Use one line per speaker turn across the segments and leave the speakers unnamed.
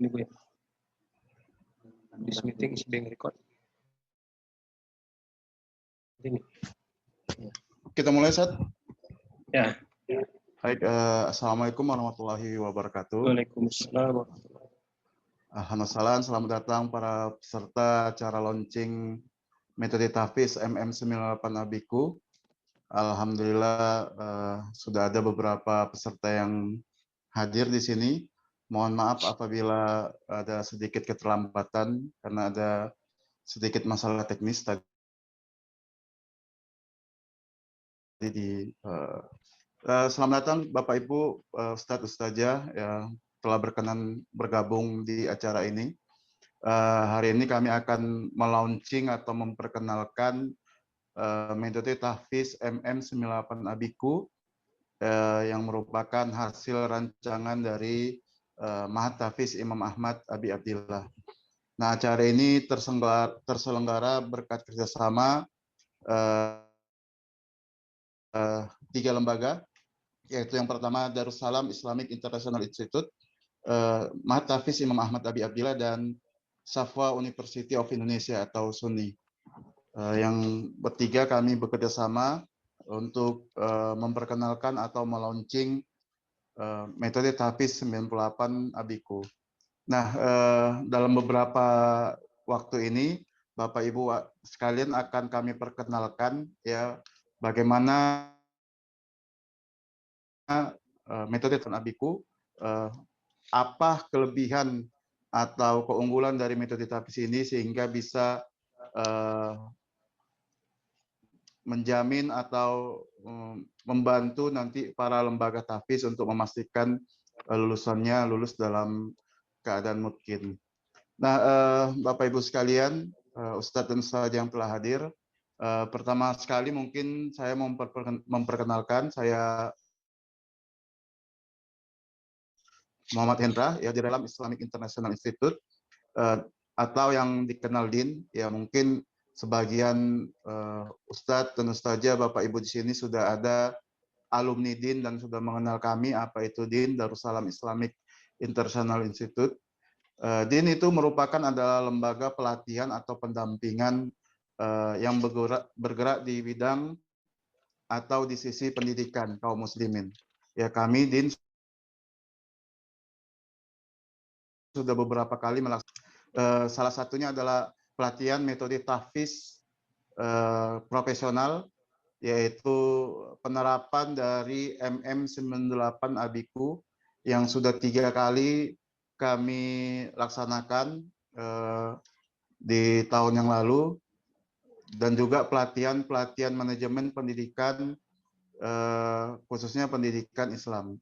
ini Bu ya. This meeting is being recorded. Ini.
Kita mulai, Ustaz.
Ya.
Baik, Assalamualaikum warahmatullahi wabarakatuh.
Waalaikumsalam.
Alhamdulillah, selamat datang para peserta acara launching metode tahfiz MM98 Abiku. Alhamdulillah sudah ada beberapa peserta yang hadir di sini. Mohon maaf apabila ada sedikit keterlambatan karena ada sedikit masalah teknis tadi selamat datang Bapak Ibu Ustadz Ustazah yang telah berkenan bergabung di acara ini. Hari ini kami akan melaunching atau memperkenalkan metode tahfiz MM98 Abiku yang merupakan hasil rancangan dari Mahat Tahfiz Imam Ahmad Abi Abdillah. Nah, acara ini terselenggara berkat kerjasama 3 lembaga, yaitu yang pertama Darussalam Islamic International Institute, Mahat Tahfiz Imam Ahmad Abi Abdillah, dan Safwa University of Indonesia atau SUNI. Yang bertiga kami bekerja sama untuk memperkenalkan atau melaunching metode tahfiz 98 Abiku. Nah, dalam beberapa waktu ini Bapak Ibu sekalian akan kami perkenalkan ya bagaimana metode Abiku, apa kelebihan atau keunggulan dari metode tahfiz ini sehingga bisa menjamin atau membantu nanti para lembaga tahfiz untuk memastikan lulusannya lulus dalam keadaan mungkin. Nah, Bapak Ibu sekalian, Ustadz dan Ustazah yang telah hadir, pertama sekali mungkin saya memperkenalkan, saya Muhammad Hendra ya di dalam Islamic International Institute atau yang dikenal DIN. Ya mungkin sebagian Ustadz dan Ustazah Bapak Ibu di sini sudah ada alumni DIN dan sudah mengenal kami apa itu DIN, Darussalam Islamic International Institute. DIN itu merupakan adalah lembaga pelatihan atau pendampingan yang bergerak di bidang atau di sisi pendidikan kaum muslimin. Ya kami DIN sudah beberapa kali melaksanakan, salah satunya adalah pelatihan metode tahfiz profesional, yaitu penerapan dari MM98 Abiku yang sudah 3 kali kami laksanakan di tahun yang lalu, dan juga pelatihan manajemen pendidikan khususnya pendidikan Islam.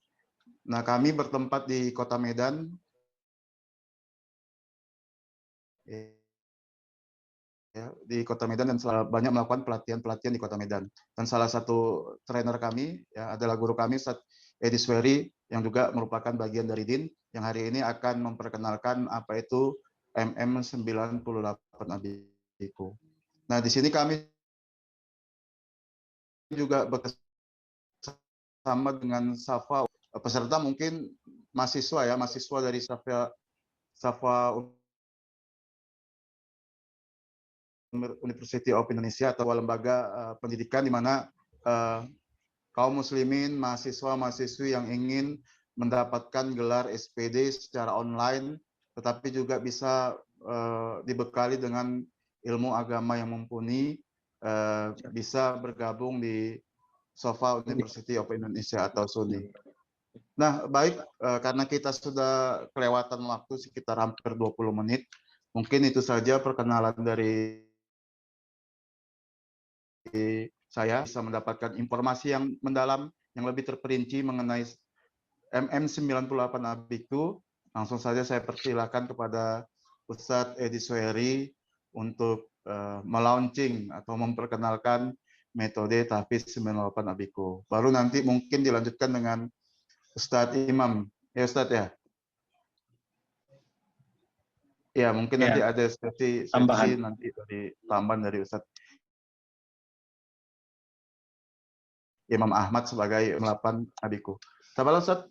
Nah, kami bertempat di Kota Medan. Ya, di Kota Medan dan banyak melakukan pelatihan di Kota Medan. Dan salah satu trainer kami ya adalah guru kami Ustadz Edi Sweri yang juga merupakan bagian dari DIN yang hari ini akan memperkenalkan apa itu MM98 Abiku. Nah, di sini kami juga bersama dengan Safwa, peserta mungkin mahasiswa dari Safwa University of Indonesia atau lembaga pendidikan di mana kaum muslimin, mahasiswa-mahasiswi yang ingin mendapatkan gelar SPD secara online, tetapi juga bisa dibekali dengan ilmu agama yang mumpuni, bisa bergabung di Safwa University of Indonesia atau SUNI. Nah, baik, karena kita sudah kelewatan waktu sekitar hampir 20 menit, mungkin itu saja perkenalan dari saya, bisa mendapatkan informasi yang mendalam, yang lebih terperinci mengenai MM98 Abiku. Langsung saja saya persilakan kepada Ustadz Edi Sweri untuk melaunching atau memperkenalkan metode tahfiz 98 Abiku. Baru nanti mungkin dilanjutkan dengan Ustadz Imam. Ya Ustadz ya? Ya, mungkin
Ya,
nanti ada sesi nanti dari tambahan dari Ustadz Imam Ahmad sebagai 98 Abiku. Tabala Ustadz,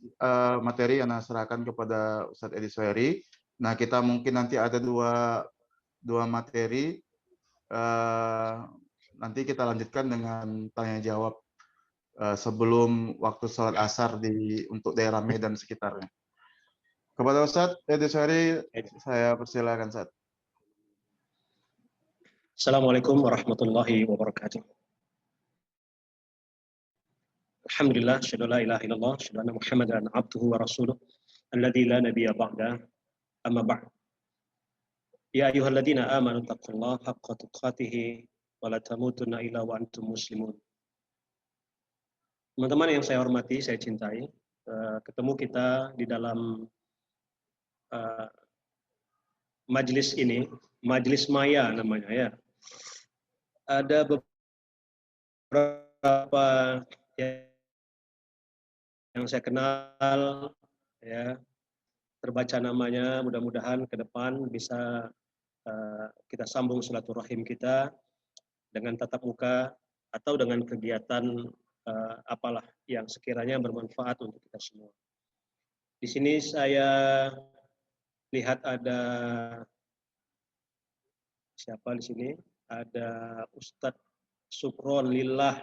materi yang saya serahkan kepada Ustadz Edi Sweri. Nah, kita mungkin nanti ada dua materi. Nanti kita lanjutkan dengan tanya jawab sebelum waktu sholat asar untuk daerah Medan sekitarnya. Kepada Ustadz Edi Syari, saya persilakan Ustadz.
Assalamualaikum warahmatullahi wabarakatuh. Alhamdulillah, asyhadu an la ilaha illallah, asyhadu anna Muhammadan abduhu wa rasuluh, alladzi la nabiyya ba'da, amma ba'd. Ya ayyuhalladzina amanu taqullaha haqqa tuqatih wa la tamutunna illa wa antum muslimun. Teman-teman yang saya hormati, saya cintai, ketemu kita di dalam majelis ini, majelis maya namanya ya. Ada beberapa yang saya kenal ya, terbaca namanya, mudah-mudahan ke depan bisa kita sambung silaturahim kita dengan tatap muka atau dengan kegiatan apalah yang sekiranya bermanfaat untuk kita semua. Di sini saya lihat ada siapa di sini? Ada Ustadz Sukron Lillah,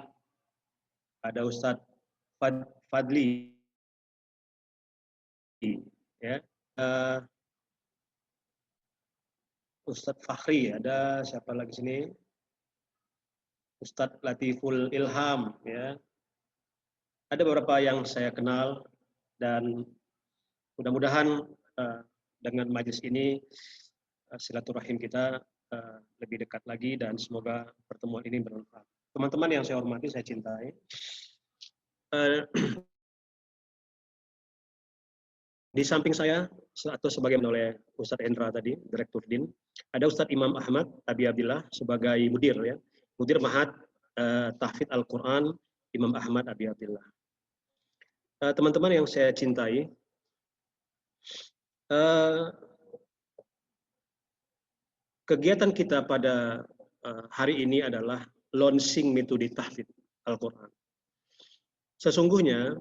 ada Ustadz Fadli, ya, Ustadz Fakhri, ada siapa lagi sini? Ustadz Latiful Ilham, ya. Ada beberapa yang saya kenal dan mudah-mudahan dengan majelis ini silaturahim kita lebih dekat lagi dan semoga pertemuan ini bermanfaat. Teman-teman yang saya hormati, saya cintai. Di samping saya, atau sebagaimana oleh Ustadz Hendra tadi, Direktur DIN, ada Ustadz Imam Ahmad Abi Abdillah sebagai mudir, ya, mudir Mahat Tahfidz Al-Quran Imam Ahmad Abi Abdillah. Teman-teman yang saya cintai, kegiatan kita pada hari ini adalah launching metode tahfidz Al-Quran. Sesungguhnya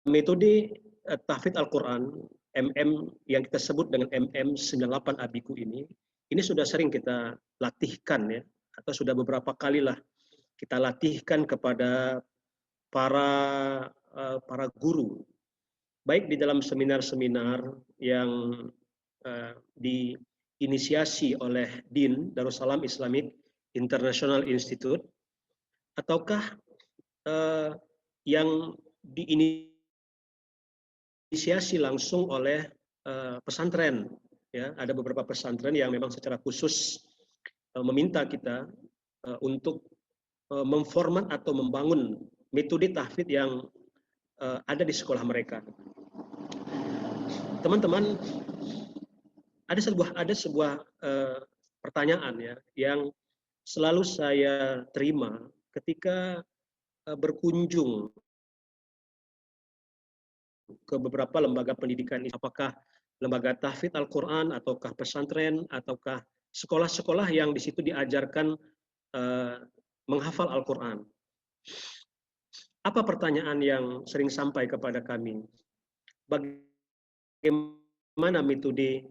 metode tahfidz Al-Quran MM yang kita sebut dengan MM98 Abiku ini sudah sering kita latihkan, ya, atau sudah beberapa kali lah kita latihkan kepada para guru, baik di dalam seminar-seminar yang diinisiasi oleh DIN, Darussalam Islamic International Institute, ataukah yang diinisiasi langsung oleh pesantren, ya. Ada beberapa pesantren yang memang secara khusus meminta kita untuk memformat atau membangun metode tahfidz yang ada di sekolah mereka. Teman-teman, ada sebuah pertanyaan, ya, yang selalu saya terima ketika berkunjung ke beberapa lembaga pendidikan, apakah lembaga tahfidz Al-Quran, ataukah pesantren, ataukah sekolah-sekolah yang di situ diajarkan menghafal Al-Quran. Apa pertanyaan yang sering sampai kepada kami? Bagaimana metode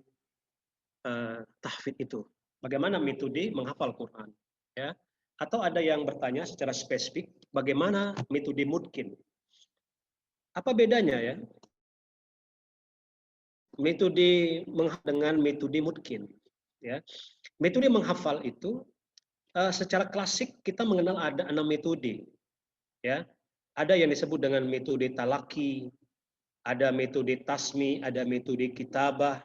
tahfidz itu? Bagaimana metode menghafal Quran? Ya. Atau ada yang bertanya secara spesifik, bagaimana metode mudkin? Apa bedanya, ya, metode dengan metode mudkin? Ya. Metode menghafal itu secara klasik kita mengenal ada 6 metode. Ya. Ada yang disebut dengan metode talaki, ada metode tasmi, ada metode kitabah,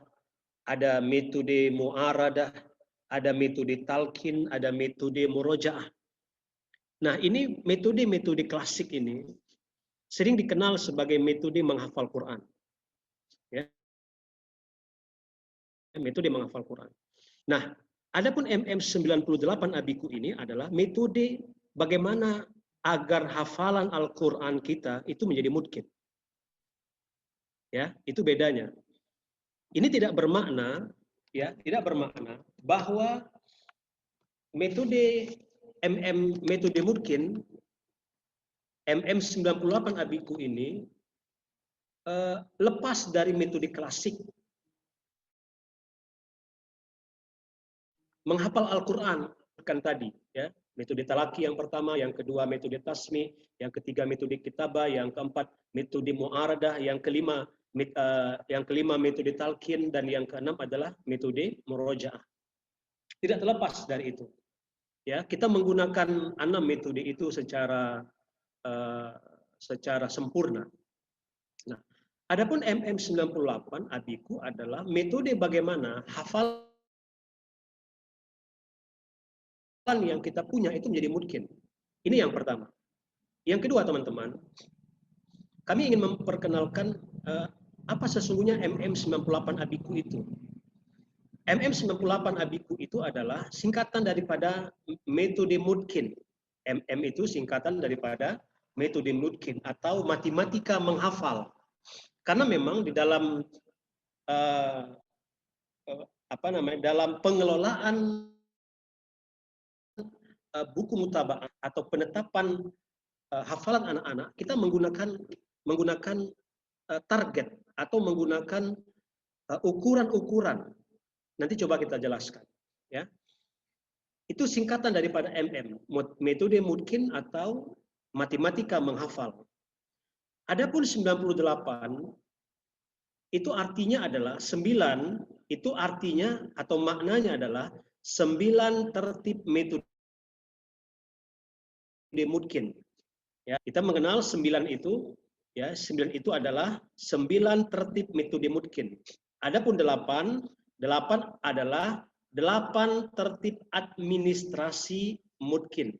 ada metode mu'aradah, ada metode talqin, ada metode murojaah. Nah, ini metode-metode klasik ini sering dikenal sebagai metode menghafal Quran. Ya. Metode menghafal Quran. Nah, adapun MM98 Abiku ini adalah metode bagaimana agar hafalan Al-Quran kita itu menjadi mudkin. Ya, itu bedanya. Ini tidak bermakna, ya, tidak bermakna bahwa metode metode mudkin MM98 Abiku ini lepas dari metode klasik menghafal Al-Quran kan tadi, ya, metode talaki yang pertama, yang kedua metode tasmi, yang ketiga metode kitabah, yang keempat metode mu'aradah, yang kelima metode talqin, dan yang keenam adalah metode murojaah. Tidak terlepas dari itu, ya, kita menggunakan 6 metode itu secara sempurna. Nah, adapun MM98 Abiku adalah metode bagaimana hafalan yang kita punya itu menjadi mungkin. Ini yang pertama. Yang kedua, teman-teman, kami ingin memperkenalkan apa sesungguhnya MM98 Abiku itu. MM98 Abiku itu adalah singkatan daripada metode Mudkin. MM itu singkatan daripada metode Mudkin atau matematika menghafal. Karena memang di dalam dalam pengelolaan buku mutaba'ah atau penetapan hafalan anak-anak, kita menggunakan target atau menggunakan ukuran-ukuran. Nanti coba kita jelaskan, ya. Itu singkatan daripada MM, metode Mudkin atau matematika menghafal. Adapun 98 itu artinya adalah 9, itu artinya atau maknanya adalah 9 tertib metode Mudkin. Ya, kita mengenal 9 itu, ya, 9 itu adalah 9 tertib metode Mudkin. Adapun 8 adalah 8 tertib administrasi Mudkin.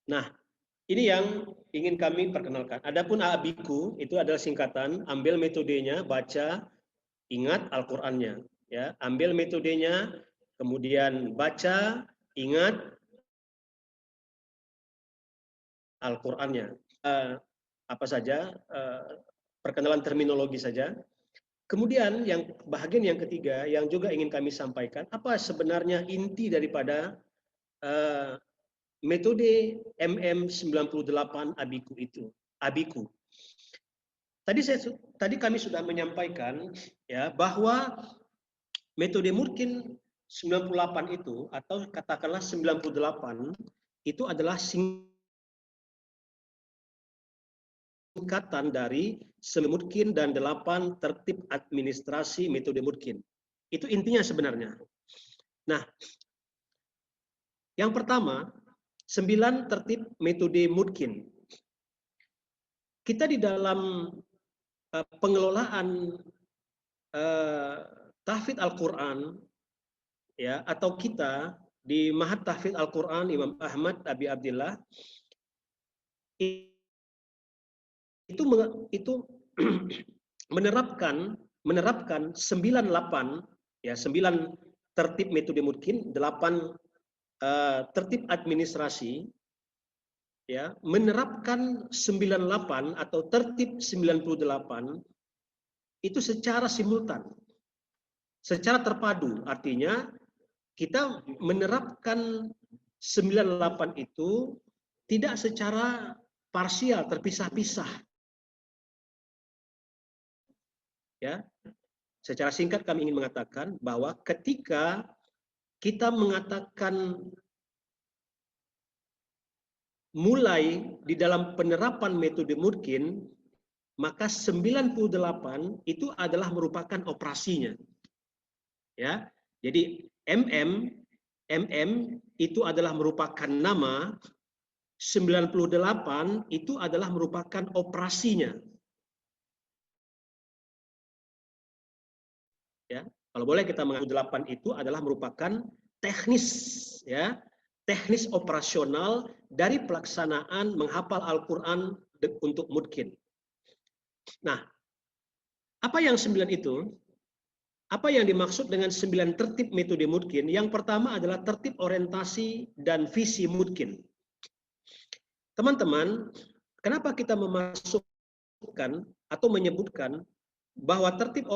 Nah, ini yang ingin kami perkenalkan. Adapun Abiku itu adalah singkatan, ambil metodenya, baca, ingat Al-Qur'annya, ya. Ambil metodenya, kemudian baca, ingat Al-Qur'annya. Apa saja, perkenalan terminologi saja. Kemudian yang bahagian yang ketiga yang juga ingin kami sampaikan, apa sebenarnya inti daripada metode MM98 Abiku itu. Abiku. Tadi kami sudah menyampaikan, ya, bahwa metode Mudkin 98 itu atau katakanlah 98 itu adalah singkatan dari Mudkin dan 8 tertib administrasi metode Mudkin. Itu intinya sebenarnya. Nah, yang pertama, 9 tertib metode Mudkin. Kita di dalam pengelolaan tahfidz Al-Quran, ya, atau kita di Mahat Tahfidz Al-Quran Imam Ahmad Abi Abdillah itu menerapkan 98, ya, 9 tertib metode Mudkin, 8 tertib administrasi, ya, menerapkan 98 atau tertib 98 itu secara simultan, secara terpadu. Artinya kita menerapkan 98 itu tidak secara parsial, terpisah-pisah. Ya, secara singkat kami ingin mengatakan bahwa ketika kita mengatakan mulai di dalam penerapan metode Mudkin, maka 98 itu adalah merupakan operasinya. Ya. Jadi MM itu adalah merupakan nama, 98 itu adalah merupakan operasinya. Ya, kalau boleh kita mengaku 8 itu adalah merupakan teknis, ya, teknis operasional dari pelaksanaan menghafal Al-Quran untuk Mudkin. Nah, apa yang 9 itu? Apa yang dimaksud dengan 9 tertib metode Mudkin? Yang pertama adalah tertib orientasi dan visi Mudkin. Teman-teman, kenapa kita memasukkan atau menyebutkan bahwa tertib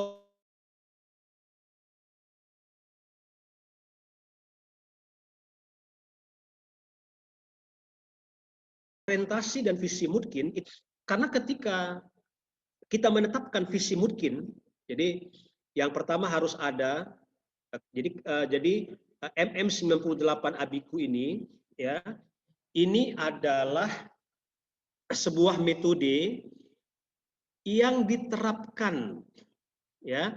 orientasi dan visi Mudkin Karena ketika kita menetapkan visi mungkin, jadi yang pertama harus ada, jadi MM98 Abiku ini, ya, ini adalah sebuah metode yang diterapkan, ya,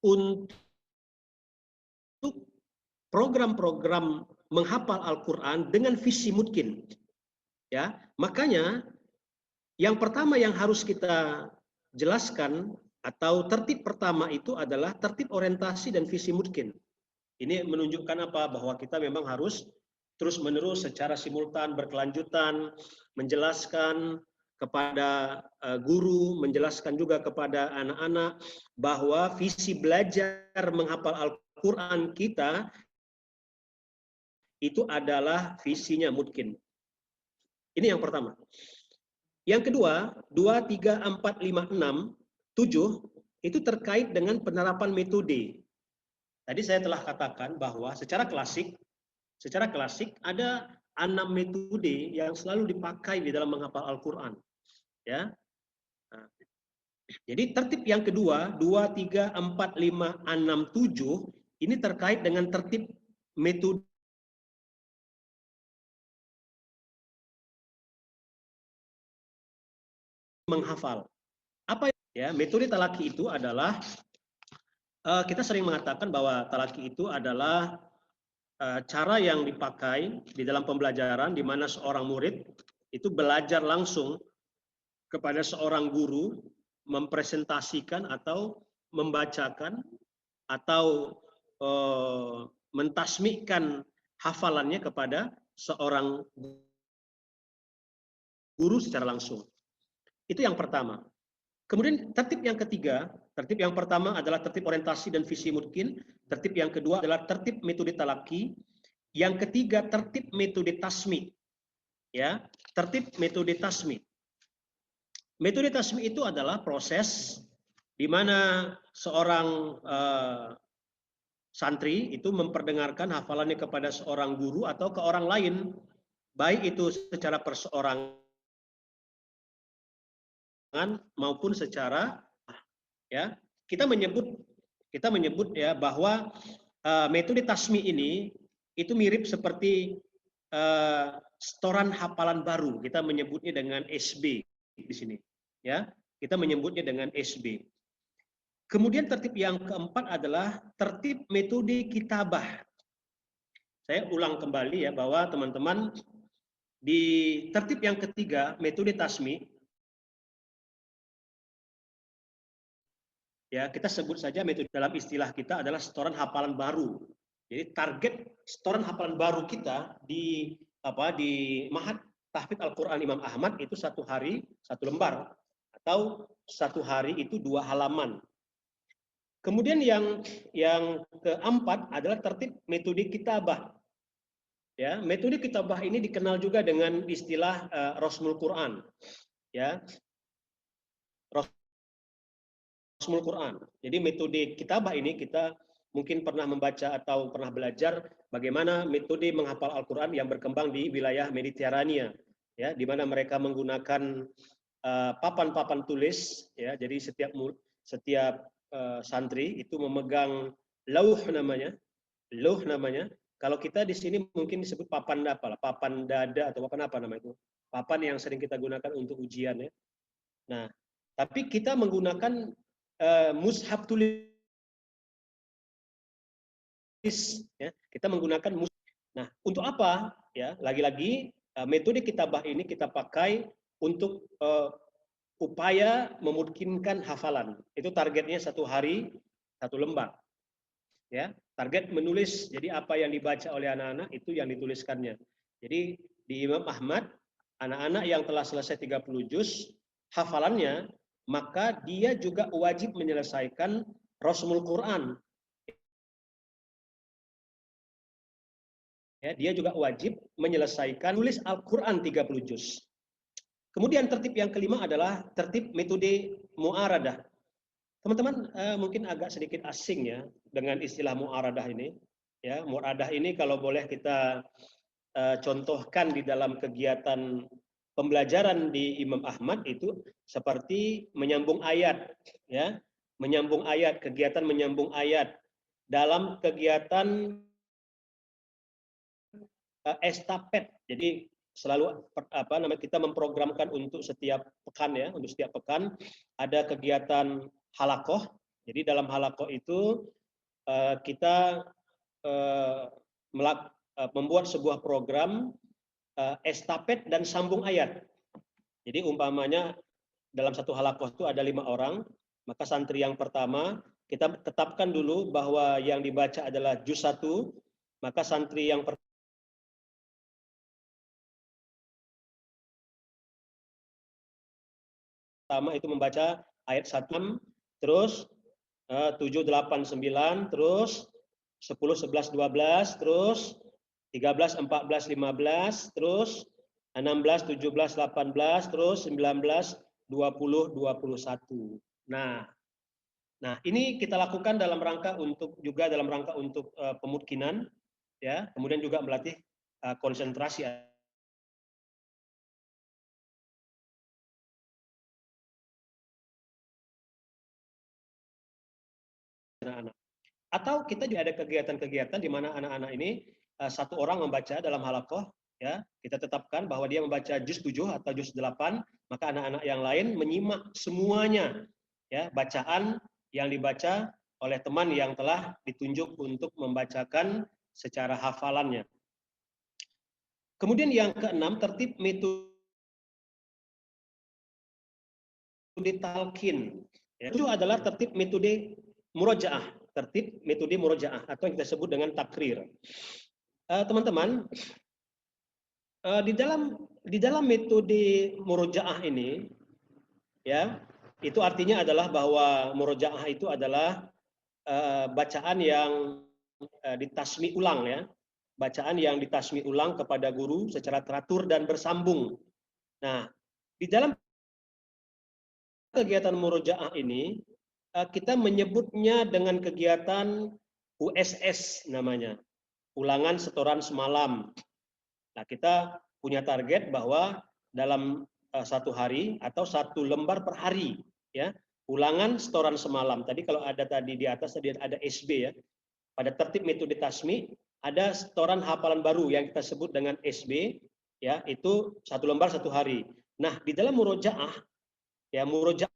untuk program-program menghafal Al-Quran dengan visi mungkin. Ya, makanya yang pertama yang harus kita jelaskan atau tertib pertama itu adalah tertib orientasi dan visi mungkin. Ini menunjukkan apa? Bahwa kita memang harus terus-menerus secara simultan berkelanjutan menjelaskan kepada guru, menjelaskan juga kepada anak-anak bahwa visi belajar menghafal Al-Quran kita itu adalah visinya mungkin. Ini yang pertama. Yang kedua, 2, 3, 4, 5, 6, 7 itu terkait dengan penerapan metode. Tadi saya telah katakan bahwa secara klasik ada 6 metode yang selalu dipakai di dalam menghafal Al-Quran. Ya. Nah, jadi tertib yang kedua, 2, 3, 4, 5, 6, 7 ini terkait dengan tertib metode menghafal. Apa ya? Metode talaki itu adalah kita sering mengatakan bahwa talaki itu adalah cara yang dipakai di dalam pembelajaran di mana seorang murid itu belajar langsung kepada seorang guru mempresentasikan atau membacakan atau mentasmikkan hafalannya kepada seorang guru secara langsung. Itu yang pertama. Kemudian tertib yang ketiga, tertib yang pertama adalah tertib orientasi dan visi mungkin, tertib yang kedua adalah tertib metode talaki, yang ketiga tertib metode tasmi. Ya, tertib metode tasmi. Metode tasmi itu adalah proses di mana seorang santri itu memperdengarkan hafalannya kepada seorang guru atau ke orang lain, baik itu secara perseorangan maupun secara ya. Kita menyebut ya bahwa metode tasmi ini itu mirip seperti setoran hafalan baru. Kita menyebutnya dengan SB di sini. Ya, kita menyebutnya dengan SB. Kemudian tertib yang keempat adalah tertib metode kitabah. Saya ulang kembali ya bahwa teman-teman di tertib yang ketiga metode tasmi ya kita sebut saja metode dalam istilah kita adalah setoran hafalan baru. Jadi target setoran hafalan baru kita di Ma'had Tahfidz Al-Quran Imam Ahmad itu 1 hari 1 lembar atau 1 hari itu 2 halaman. Kemudian yang keempat adalah tertib metode kitabah. Ya, metode kitabah ini dikenal juga dengan istilah Rasmul Quran. Ya. Rasmul Quran. Jadi metode kitabah ini kita mungkin pernah membaca atau pernah belajar bagaimana metode menghafal Al-Quran yang berkembang di wilayah Mediterania. Ya, di mana mereka menggunakan papan-papan tulis. Ya, jadi setiap santri itu memegang lauh namanya. Kalau kita di sini mungkin disebut papan apa? Papan dada atau papan apa nama itu? Papan yang sering kita gunakan untuk ujian ya. Nah, tapi kita menggunakan mushaf tulis ya. Kita menggunakan mushaf. Nah, untuk apa? Ya, lagi-lagi metode kitabah ini kita pakai untuk upaya memungkinkan hafalan. Itu targetnya 1 hari 1 lembar. Ya, target menulis. Jadi apa yang dibaca oleh anak-anak itu yang dituliskannya. Jadi di Imam Ahmad, anak-anak yang telah selesai 30 juz hafalannya, maka dia juga wajib menyelesaikan Rasmul Quran. Ya, dia juga wajib menyelesaikan tulis Al-Quran 30 juz. Kemudian tertib yang kelima adalah tertib metode mu'aradah. Teman-teman mungkin agak sedikit asing ya dengan istilah mu'aradah ini. Ya, mu'aradah ini kalau boleh kita contohkan di dalam kegiatan pembelajaran di Imam Ahmad itu seperti menyambung ayat, ya, menyambung ayat, kegiatan menyambung ayat dalam kegiatan estafet. Jadi selalu kita memprogramkan untuk setiap pekan, ya, untuk setiap pekan ada kegiatan halakoh. Jadi dalam halakoh itu kita membuat sebuah program estafet dan sambung ayat. Jadi umpamanya dalam satu halakoh itu ada 5 orang, maka santri yang pertama kita tetapkan dulu bahwa yang dibaca adalah juz 1, maka santri yang pertama itu membaca ayat 1, terus 7, 8, 9, terus 10, 11, 12, terus 13, 14, 15, terus 16, 17, 18, terus 19, 20, 21. Nah, ini kita lakukan dalam rangka untuk pemutkinan, ya, kemudian juga melatih konsentrasi anak-anak. Atau kita juga ada kegiatan-kegiatan di mana anak-anak ini satu orang membaca dalam halakoh, ya, kita tetapkan bahwa dia membaca juz 7 atau juz 8, maka anak-anak yang lain menyimak semuanya, ya, bacaan yang dibaca oleh teman yang telah ditunjuk untuk membacakan secara hafalannya. Kemudian yang keenam, tertib metode talqin. Itu adalah tertib metode murojaah, tertib metode murojaah atau yang kita sebut dengan takrir. Teman-teman, di dalam metode murojaah ini, ya, itu artinya adalah bahwa murojaah itu adalah bacaan yang ditasmi ulang, ya, bacaan yang ditasmi ulang kepada guru secara teratur dan bersambung. Nah, di dalam kegiatan murojaah ini kita menyebutnya dengan kegiatan USS namanya, ulangan setoran semalam. Nah, kita punya target bahwa dalam satu hari atau satu lembar per hari, ya, ulangan setoran semalam. Tadi kalau ada tadi di atas tadi ada SB, ya. Pada tertib metode tasmi ada setoran hafalan baru yang kita sebut dengan SB, ya, itu satu lembar satu hari. Nah, di dalam murojaah, ya, murojaah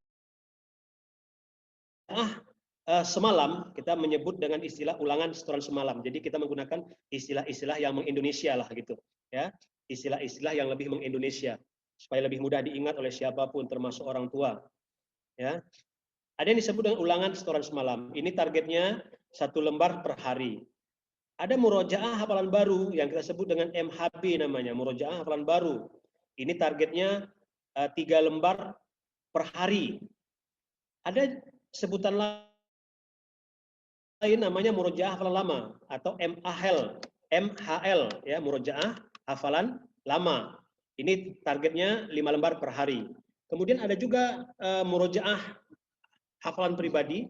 semalam kita menyebut dengan istilah ulangan setoran semalam. Jadi kita menggunakan istilah-istilah yang mengindonesia lah gitu, ya. Istilah-istilah yang lebih mengindonesia supaya lebih mudah diingat oleh siapapun termasuk orang tua, ya. Ada yang disebut dengan ulangan setoran semalam. Ini targetnya satu lembar per hari. Ada murojaah hafalan baru yang kita sebut dengan MHB namanya, murojaah hafalan baru. Ini targetnya 3 lembar per hari. Ada sebutan lain namanya murojaah hafalan lama atau MHL, ya, murojaah hafalan lama. Ini targetnya 5 lembar per hari. Kemudian ada juga murojaah hafalan pribadi.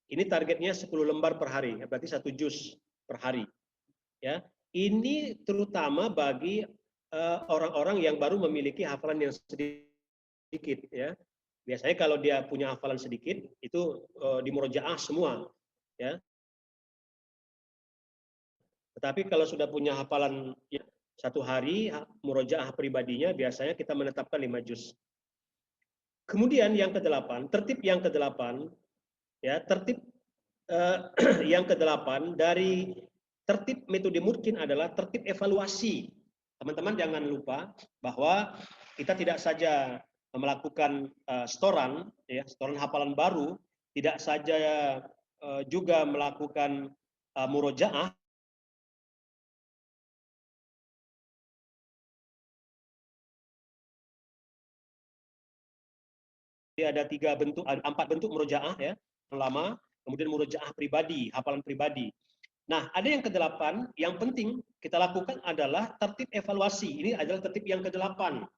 Ini targetnya 10 lembar per hari, berarti 1 juz per hari. Ya, ini terutama bagi orang-orang yang baru memiliki hafalan yang sedikit, ya. Biasanya kalau dia punya hafalan sedikit itu di murojaah semua, ya. Tetapi kalau sudah punya hafalan ya, satu hari murojaah pribadinya biasanya kita menetapkan 5 juz. Kemudian yang ke-8, tertib yang ke-8, ya, tertib yang ke-8 dari tertib metode mungkin adalah tertib evaluasi. Teman-teman jangan lupa bahwa kita tidak saja melakukan setoran, ya, setoran hafalan baru, tidak saja juga melakukan murojaah. Ada 4 bentuk murojaah, ya, yang lama, kemudian murojaah pribadi, hafalan pribadi. Nah, ada yang ke-8, yang penting kita lakukan adalah tertib evaluasi. Ini adalah tertib yang ke-8.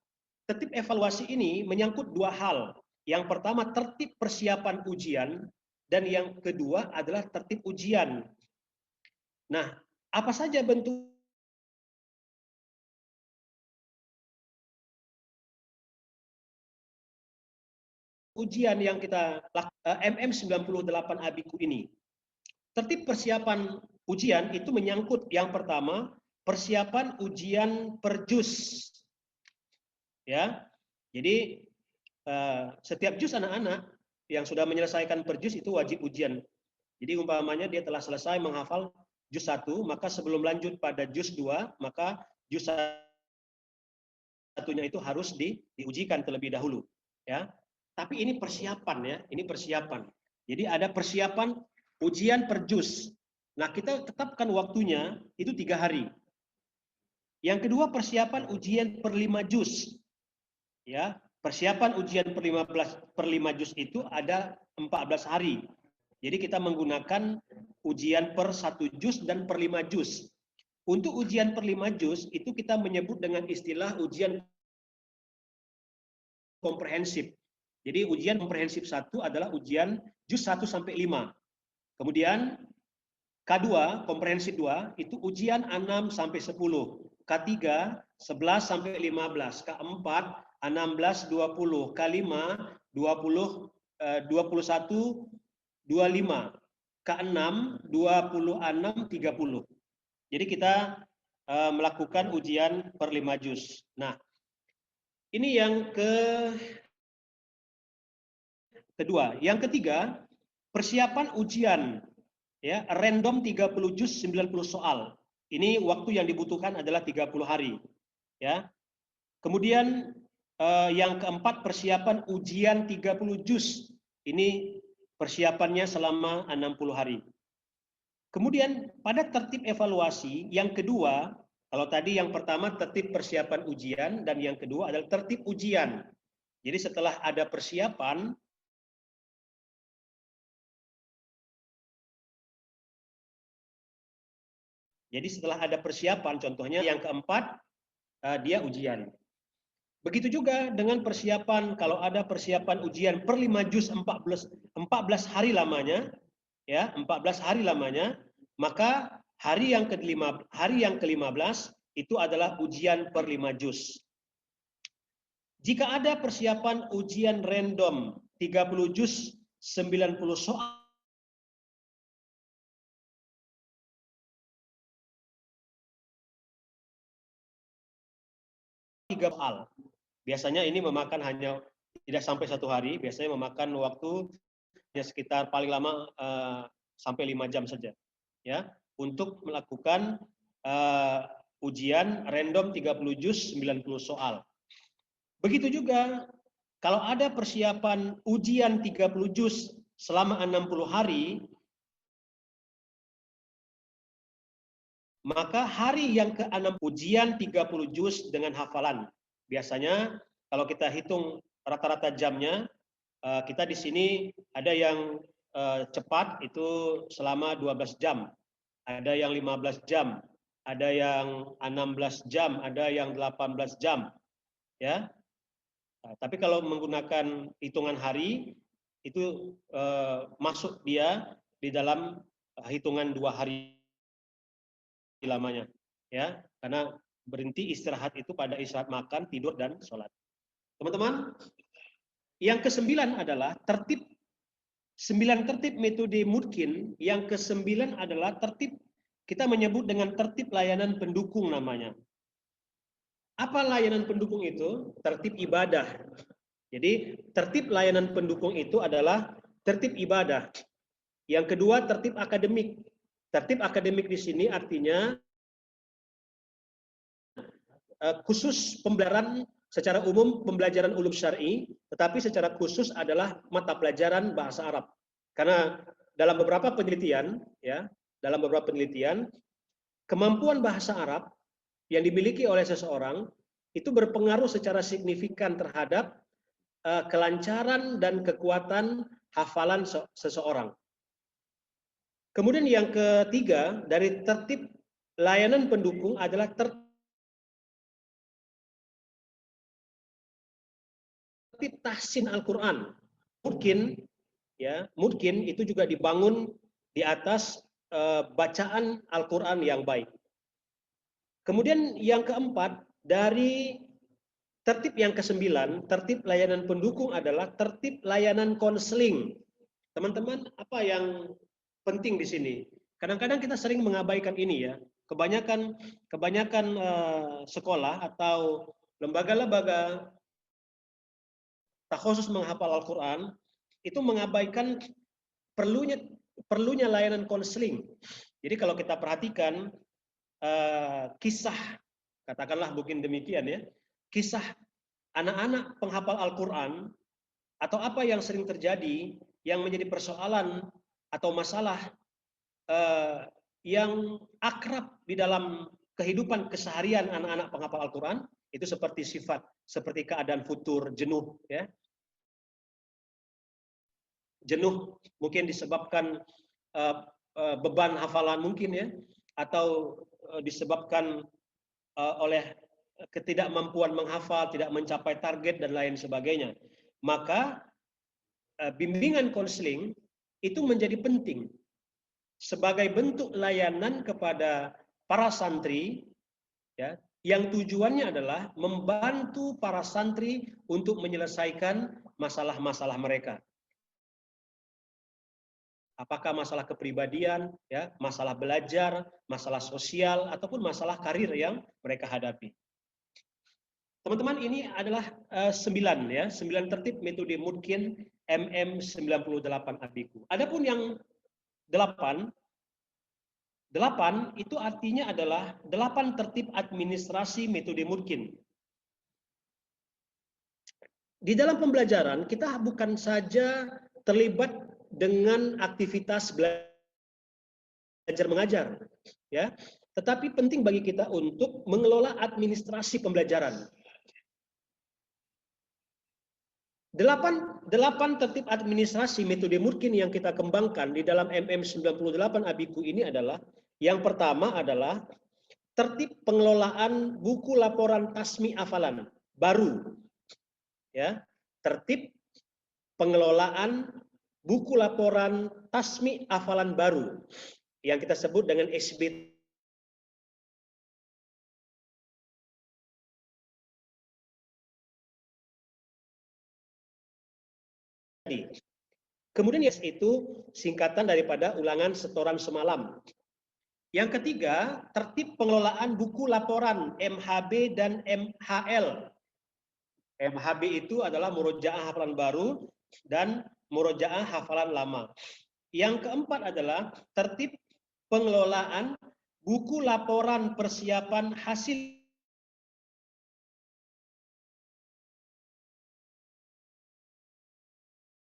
Tertib evaluasi ini menyangkut 2 hal. Yang pertama tertib persiapan ujian dan yang kedua adalah tertib ujian. Nah, apa saja bentuk ujian yang kita MM98 Abiku ini. Tertib persiapan ujian itu menyangkut yang pertama, persiapan ujian per juz. Ya. Jadi setiap juz anak-anak yang sudah menyelesaikan per juz itu wajib ujian. Jadi umpamanya dia telah selesai menghafal juz 1, maka sebelum lanjut pada juz 2, maka juz satunya itu harus diujikan terlebih dahulu, ya. Tapi ini persiapan, ya, ini persiapan. Jadi ada persiapan ujian per juz. Nah, kita tetapkan waktunya itu 3 hari. Yang kedua, persiapan ujian per 5 juz. Ya, persiapan ujian per 5 juz itu ada 14 hari. Jadi kita menggunakan ujian per 1 juz dan per 5 juz. Untuk ujian per 5 juz itu kita menyebut dengan istilah ujian komprehensif. Jadi ujian komprehensif 1 adalah ujian juz 1 sampai 5. Kemudian K2, komprehensif 2, itu ujian 6 sampai 10. K3, 11 sampai 15. K4, 16, 20. K5, 20, 21, 25. K6, 26, 30. Jadi kita melakukan ujian per 5 juz. Nah, ini yang kedua. Yang ketiga, persiapan ujian, ya, random 30 juz 90 soal. Ini waktu yang dibutuhkan adalah 30 hari, ya. Kemudian yang keempat, persiapan ujian 30 juz. Ini persiapannya selama 60 hari. Kemudian pada tertib evaluasi yang kedua, kalau tadi yang pertama tertib persiapan ujian dan yang kedua adalah tertib ujian. Jadi setelah ada persiapan, jadi setelah ada persiapan, contohnya yang keempat dia ujian. Begitu juga dengan persiapan, kalau ada persiapan ujian per 5 juz 14 hari lamanya, ya, 14 hari lamanya, maka hari yang ke-15 itu adalah ujian per 5 juz. Jika ada persiapan ujian random 30 juz 90 soal soal. Biasanya ini memakan hanya tidak sampai 1 hari, biasanya memakan waktu ya sekitar paling lama sampai 5 jam saja, ya, untuk melakukan ujian random 30 juz 90 soal. Begitu juga kalau ada persiapan ujian 30 juz selama 60 hari, maka hari yang ke-6 ujian 30 juz dengan hafalan. Biasanya kalau kita hitung rata-rata jamnya, kita di sini ada yang cepat itu selama 12 jam, ada yang 15 jam, ada yang 16 jam, ada yang 18 jam, ya. Tapi kalau menggunakan hitungan hari itu masuk dia di dalam hitungan 2 hari lamanya, ya, karena berhenti istirahat itu pada istirahat makan, tidur, dan sholat. Teman-teman, yang ke-9 adalah tertib 9 tertib metode Mudkin. Yang ke-9 adalah tertib, kita menyebut dengan tertib layanan pendukung namanya. Apa layanan pendukung itu? Tertib ibadah. Jadi tertib layanan pendukung itu adalah tertib ibadah. Yang kedua, tertib akademik. Tertib akademik di sini artinya khusus pembelajaran secara umum, pembelajaran ulum syar'i, tetapi secara khusus adalah mata pelajaran bahasa Arab. Karena dalam beberapa penelitian, ya, dalam beberapa penelitian, kemampuan bahasa Arab yang dimiliki oleh seseorang itu berpengaruh secara signifikan terhadap kelancaran dan kekuatan hafalan seseorang. Kemudian yang ketiga, dari tertib layanan pendukung adalah tertib tahsin Al-Quran. Mudkin, ya, Mudkin itu juga dibangun di atas bacaan Al-Quran yang baik. Kemudian yang keempat, dari Tertib yang ke-9, tertib layanan pendukung adalah tertib layanan konseling. Teman-teman, apa yang penting di sini? Kadang-kadang kita sering mengabaikan ini ya. Kebanyakan sekolah atau lembaga-lembaga khusus menghafal Al-Quran itu mengabaikan perlunya layanan konseling. Jadi kalau kita perhatikan kisah, katakanlah mungkin demikian ya, kisah anak-anak penghafal Al-Quran atau apa yang sering terjadi yang menjadi persoalan atau masalah yang akrab di dalam kehidupan keseharian anak-anak penghafal Al-Quran itu seperti keadaan futur, jenuh ya. Jenuh mungkin disebabkan beban hafalan mungkin ya, atau disebabkan oleh ketidakmampuan menghafal, tidak mencapai target dan lain sebagainya. Maka bimbingan konseling itu menjadi penting sebagai bentuk layanan kepada para santri ya, yang tujuannya adalah membantu para santri untuk menyelesaikan masalah-masalah mereka. Apakah masalah kepribadian, ya, masalah belajar, masalah sosial, ataupun masalah karir yang mereka hadapi. Teman-teman, ini adalah 9 tertib metode Mudkin MM98 Abiku. Adapun yang 8 itu artinya adalah 8 tertib administrasi metode Mudkin. Di dalam pembelajaran kita bukan saja terlibat dengan aktivitas belajar mengajar, ya, tetapi penting bagi kita untuk mengelola administrasi pembelajaran. 8 tertib administrasi metode Mudkin yang kita kembangkan di dalam MM98 Abiku ini adalah, yang pertama adalah tertib pengelolaan buku laporan tasmi hafalan baru. Ya, tertib pengelolaan buku laporan tasmi hafalan baru yang kita sebut dengan SB. Kemudian itu singkatan daripada ulangan setoran semalam. Yang ketiga, tertib pengelolaan buku laporan MHB dan MHL. MHB itu adalah murojaah hafalan baru dan murojaah hafalan lama. Yang keempat adalah tertib pengelolaan buku laporan persiapan hasil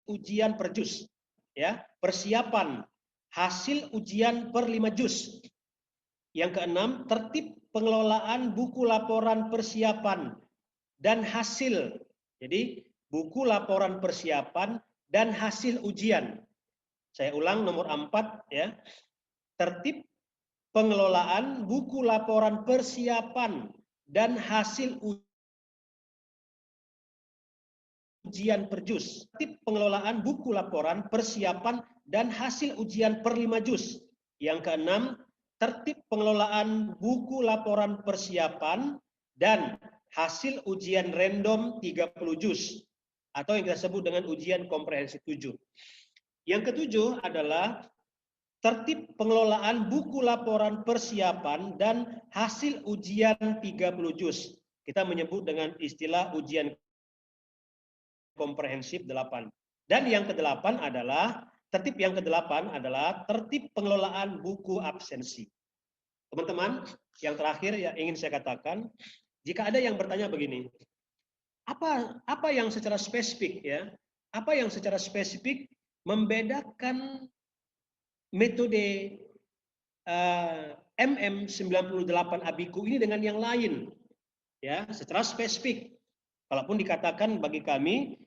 ujian per juz, ya, persiapan hasil ujian per 5 juz. Yang keenam, tertib pengelolaan buku laporan persiapan dan hasil. Jadi buku laporan persiapan dan hasil ujian. Saya ulang nomor 4 ya. Tertib pengelolaan buku laporan persiapan dan hasil ujian per juz. Tertib pengelolaan buku laporan persiapan dan hasil ujian per 5 juz. Yang keenam, tertib pengelolaan buku laporan persiapan dan hasil ujian random 30 juz atau yang kita sebut dengan ujian komprehensif 7. Yang ketujuh adalah tertib pengelolaan buku laporan persiapan dan hasil ujian 30 juz. Kita menyebut dengan istilah ujian komprehensif 8. Dan yang ke-8 adalah tertib yang ke-8 adalah tertib pengelolaan buku absensi. Teman-teman, yang terakhir ya ingin saya katakan, jika ada yang bertanya begini, apa yang secara spesifik ya, apa yang secara spesifik membedakan metode MM98 Abiku ini dengan yang lain, ya, secara spesifik. Kalaupun dikatakan bagi kami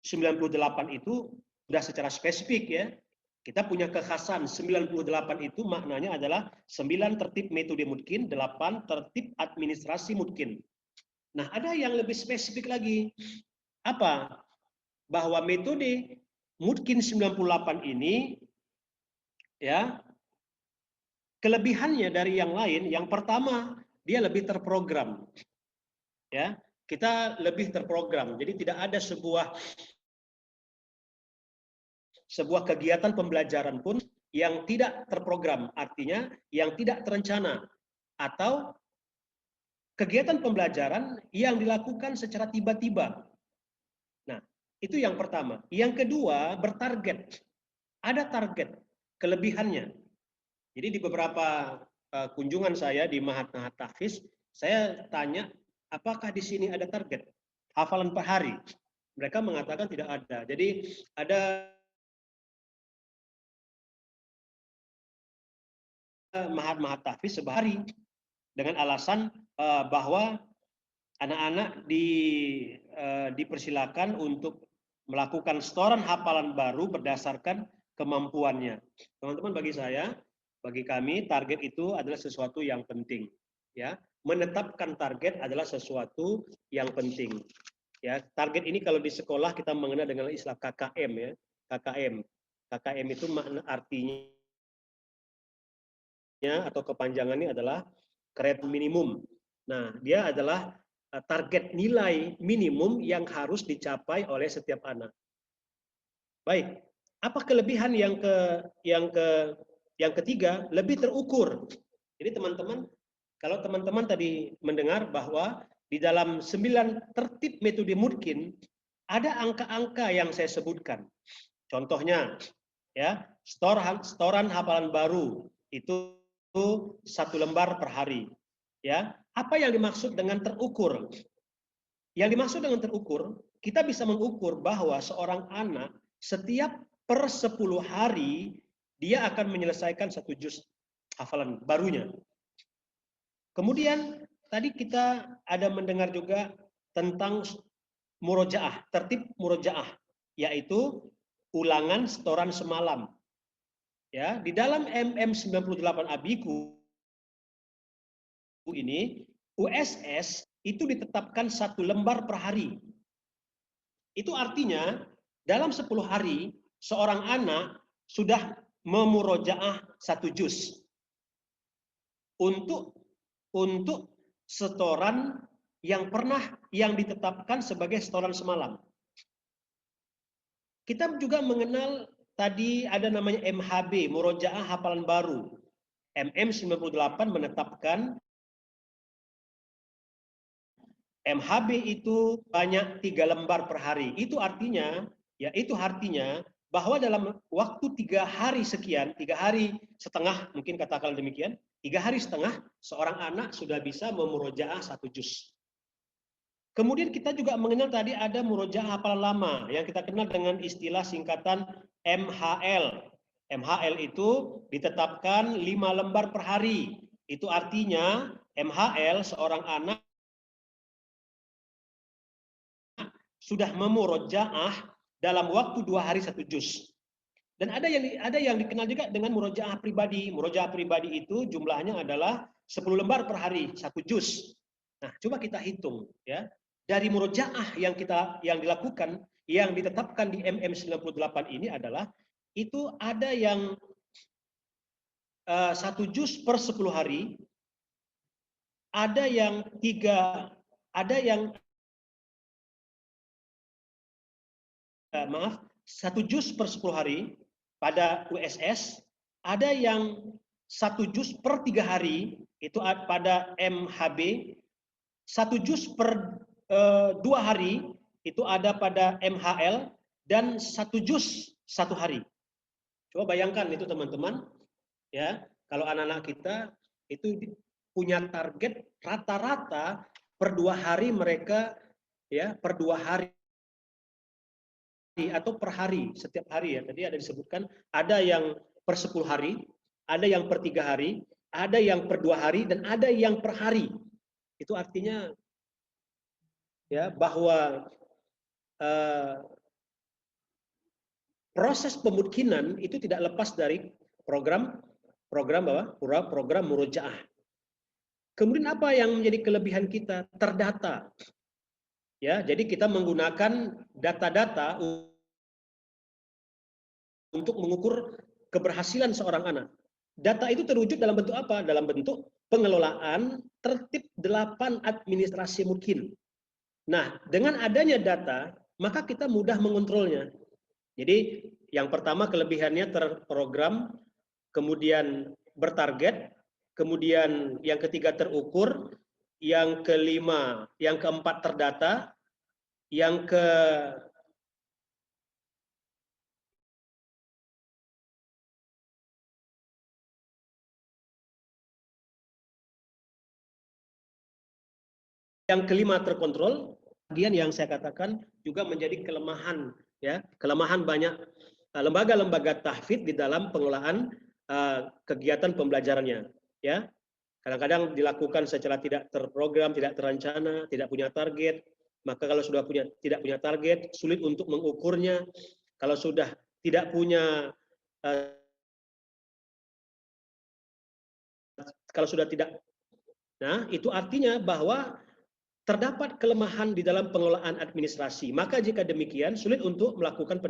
98 itu sudah secara spesifik ya. Kita punya kekhasan 98 itu maknanya adalah 9 tertib metode Mudkin, 8 tertib administrasi Mudkin. Nah, ada yang lebih spesifik lagi. Apa? Bahwa metode Mudkin 98 ini ya, kelebihannya dari yang lain, yang pertama dia lebih terprogram. Ya, kita lebih terprogram. Jadi tidak ada sebuah kegiatan pembelajaran pun yang tidak terprogram, artinya yang tidak terencana, atau kegiatan pembelajaran yang dilakukan secara tiba-tiba. Nah, itu yang pertama. Yang kedua, bertarget. Ada target, kelebihannya. Jadi di beberapa kunjungan saya di Mahat Tahfiz, saya tanya, apakah di sini ada target hafalan per hari? Mereka mengatakan tidak ada. Jadi ada Mahat Tahfiz sehari dengan alasan bahwa anak-anak dipersilakan untuk melakukan setoran hafalan baru berdasarkan kemampuannya. Teman-teman, bagi kami target itu adalah sesuatu yang penting. Ya, menetapkan target adalah sesuatu yang penting. Ya, target ini kalau di sekolah kita mengenal dengan istilah KKM ya, KKM. KKM itu makna artinya atau kepanjangannya adalah create minimum. Nah, dia adalah target nilai minimum yang harus dicapai oleh setiap anak. Baik, apa kelebihan yang ketiga? Lebih terukur. Jadi teman-teman, kalau teman-teman tadi mendengar bahwa di dalam 9 tertib metode Murkin ada angka-angka yang saya sebutkan. Contohnya, ya, setoran hafalan baru itu 1 lembar per hari. Ya, apa yang dimaksud dengan terukur? Yang dimaksud dengan terukur, kita bisa mengukur bahwa seorang anak setiap per 10 hari dia akan menyelesaikan 1 juz hafalan barunya. Kemudian tadi kita ada mendengar juga tentang murojaah, tertib murojaah, yaitu ulangan setoran semalam. Ya, di dalam MM98 Abiku ini USS itu ditetapkan 1 lembar per hari. Itu artinya dalam 10 hari seorang anak sudah memurojaah 1 juz untuk setoran yang ditetapkan sebagai setoran semalam. Kita juga mengenal tadi ada namanya MHB, murojaah hafalan baru. MM98 menetapkan MHB itu banyak 3 lembar per hari. Itu artinya bahwa dalam waktu 3 hari sekian, 3 hari setengah, mungkin katakan demikian, 3 hari setengah, seorang anak sudah bisa memurojaah 1 juz. Kemudian kita juga mengenal tadi ada murojaah hafalan lama, yang kita kenal dengan istilah singkatan MHL. MHL itu ditetapkan 5 lembar per hari. Itu artinya MHL seorang anak sudah memurojaah dalam waktu 2 hari 1 juz. Dan ada yang dikenal juga dengan murojaah pribadi. Murojaah pribadi itu jumlahnya adalah 10 lembar per hari, 1 juz. Nah, coba kita hitung ya. Dari murojaah yang dilakukan, yang ditetapkan di MM98 ini adalah itu ada yang 1 juz per 10 hari, ada yang 1 juz per 10 hari pada USS, ada yang 1 juz per 3 hari itu pada MHB, 1 juz per 2 hari itu ada pada MHL, dan 1 juz 1 hari. Coba bayangkan itu teman-teman, ya, kalau anak-anak kita itu punya target rata-rata per 2 hari mereka, ya, per 2 hari atau per hari, setiap hari ya. Tadi ada disebutkan ada yang per 10 hari, ada yang per 3 hari, ada yang per 2 hari, dan ada yang per hari. Itu artinya ya bahwa proses pemutkinan itu tidak lepas dari program murojaah. Kemudian apa yang menjadi kelebihan kita? Terdata. Ya, jadi kita menggunakan data-data untuk mengukur keberhasilan seorang anak. data itu terwujud dalam bentuk apa? Dalam bentuk pengelolaan tertib 8 administrasi mungkin. Nah, dengan adanya data, maka kita mudah mengontrolnya. Jadi, yang pertama kelebihannya terprogram, kemudian bertarget, kemudian yang ketiga terukur, yang kelima, yang keempat terdata, yang kelima terkontrol. Bagian yang saya katakan juga menjadi kelemahan, ya, kelemahan banyak lembaga-lembaga tahfidz di dalam pengelolaan kegiatan pembelajarannya, ya. Kadang-kadang dilakukan secara tidak terprogram, tidak terencana, tidak punya target. Maka kalau sudah tidak punya target, sulit untuk mengukurnya. Kalau sudah tidak punya nah itu artinya bahwa terdapat kelemahan di dalam pengelolaan administrasi. Maka jika demikian sulit untuk melakukan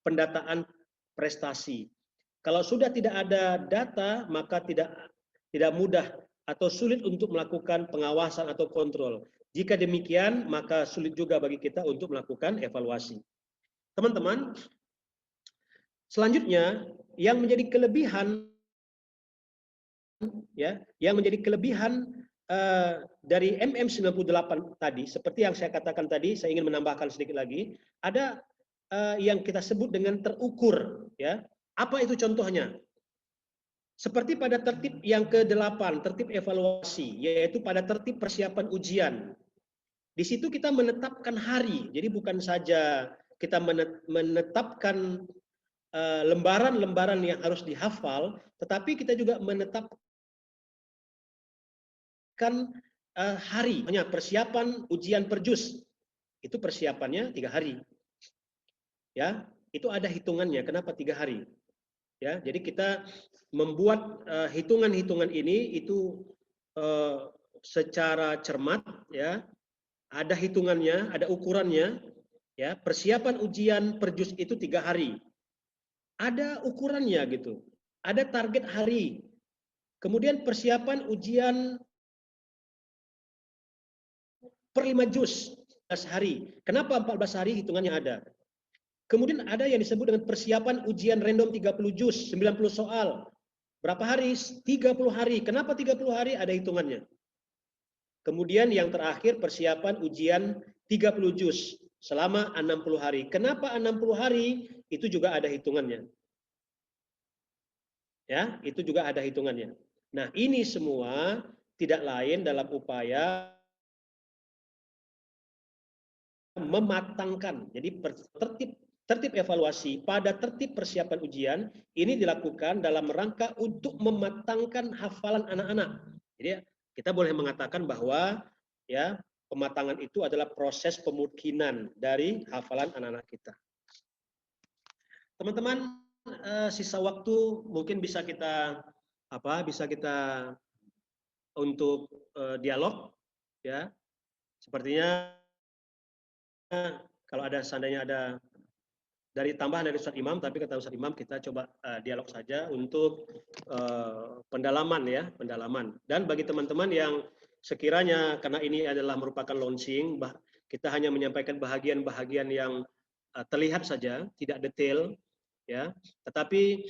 pendataan prestasi. Kalau sudah tidak ada data, maka tidak mudah atau sulit untuk melakukan pengawasan atau kontrol. Jika demikian, maka sulit juga bagi kita untuk melakukan evaluasi. Teman-teman, selanjutnya yang menjadi kelebihan, ya, yang menjadi kelebihan dari MM98 tadi, seperti yang saya katakan tadi, saya ingin menambahkan sedikit lagi, ada yang kita sebut dengan terukur, ya. Apa itu contohnya? Seperti pada tertib yang ke-8, tertib evaluasi, yaitu pada tertib persiapan ujian. Di situ kita menetapkan hari, jadi bukan saja kita menetapkan lembaran-lembaran yang harus dihafal, tetapi kita juga menetapkan hari, hanya persiapan ujian perjus, itu persiapannya 3 hari, ya, itu ada hitungannya. Kenapa 3 hari? Ya, jadi kita membuat hitungan-hitungan ini itu secara cermat, ya, ada hitungannya, ada ukurannya, ya. Persiapan ujian perjus itu 3 hari, ada ukurannya gitu, ada target hari. Kemudian persiapan ujian per 5 juz 14 hari. Kenapa 14 hari? Hitungannya ada. Kemudian ada yang disebut dengan persiapan ujian random 30 juz, 90 soal. Berapa hari? 30 hari. Kenapa 30 hari? Ada hitungannya. Kemudian yang terakhir persiapan ujian 30 juz selama 60 hari. Kenapa 60 hari? Itu juga ada hitungannya. Ya, itu juga ada hitungannya. Nah, ini semua tidak lain dalam upaya mematangkan. Jadi tertib evaluasi pada tertib persiapan ujian ini dilakukan dalam rangka untuk mematangkan hafalan anak-anak. Jadi kita boleh mengatakan bahwa, ya, pematangan itu adalah proses pemungkinan dari hafalan anak-anak kita. Teman-teman, sisa waktu mungkin bisa kita untuk dialog, ya. Sepertinya kalau seandainya ada tambahan dari Ustadz Imam, tapi kata Ustadz Imam kita coba dialog saja untuk pendalaman, ya, pendalaman. Dan bagi teman-teman yang sekiranya karena ini adalah merupakan launching, kita hanya menyampaikan bahagian-bahagian yang terlihat saja, tidak detail, ya. Tetapi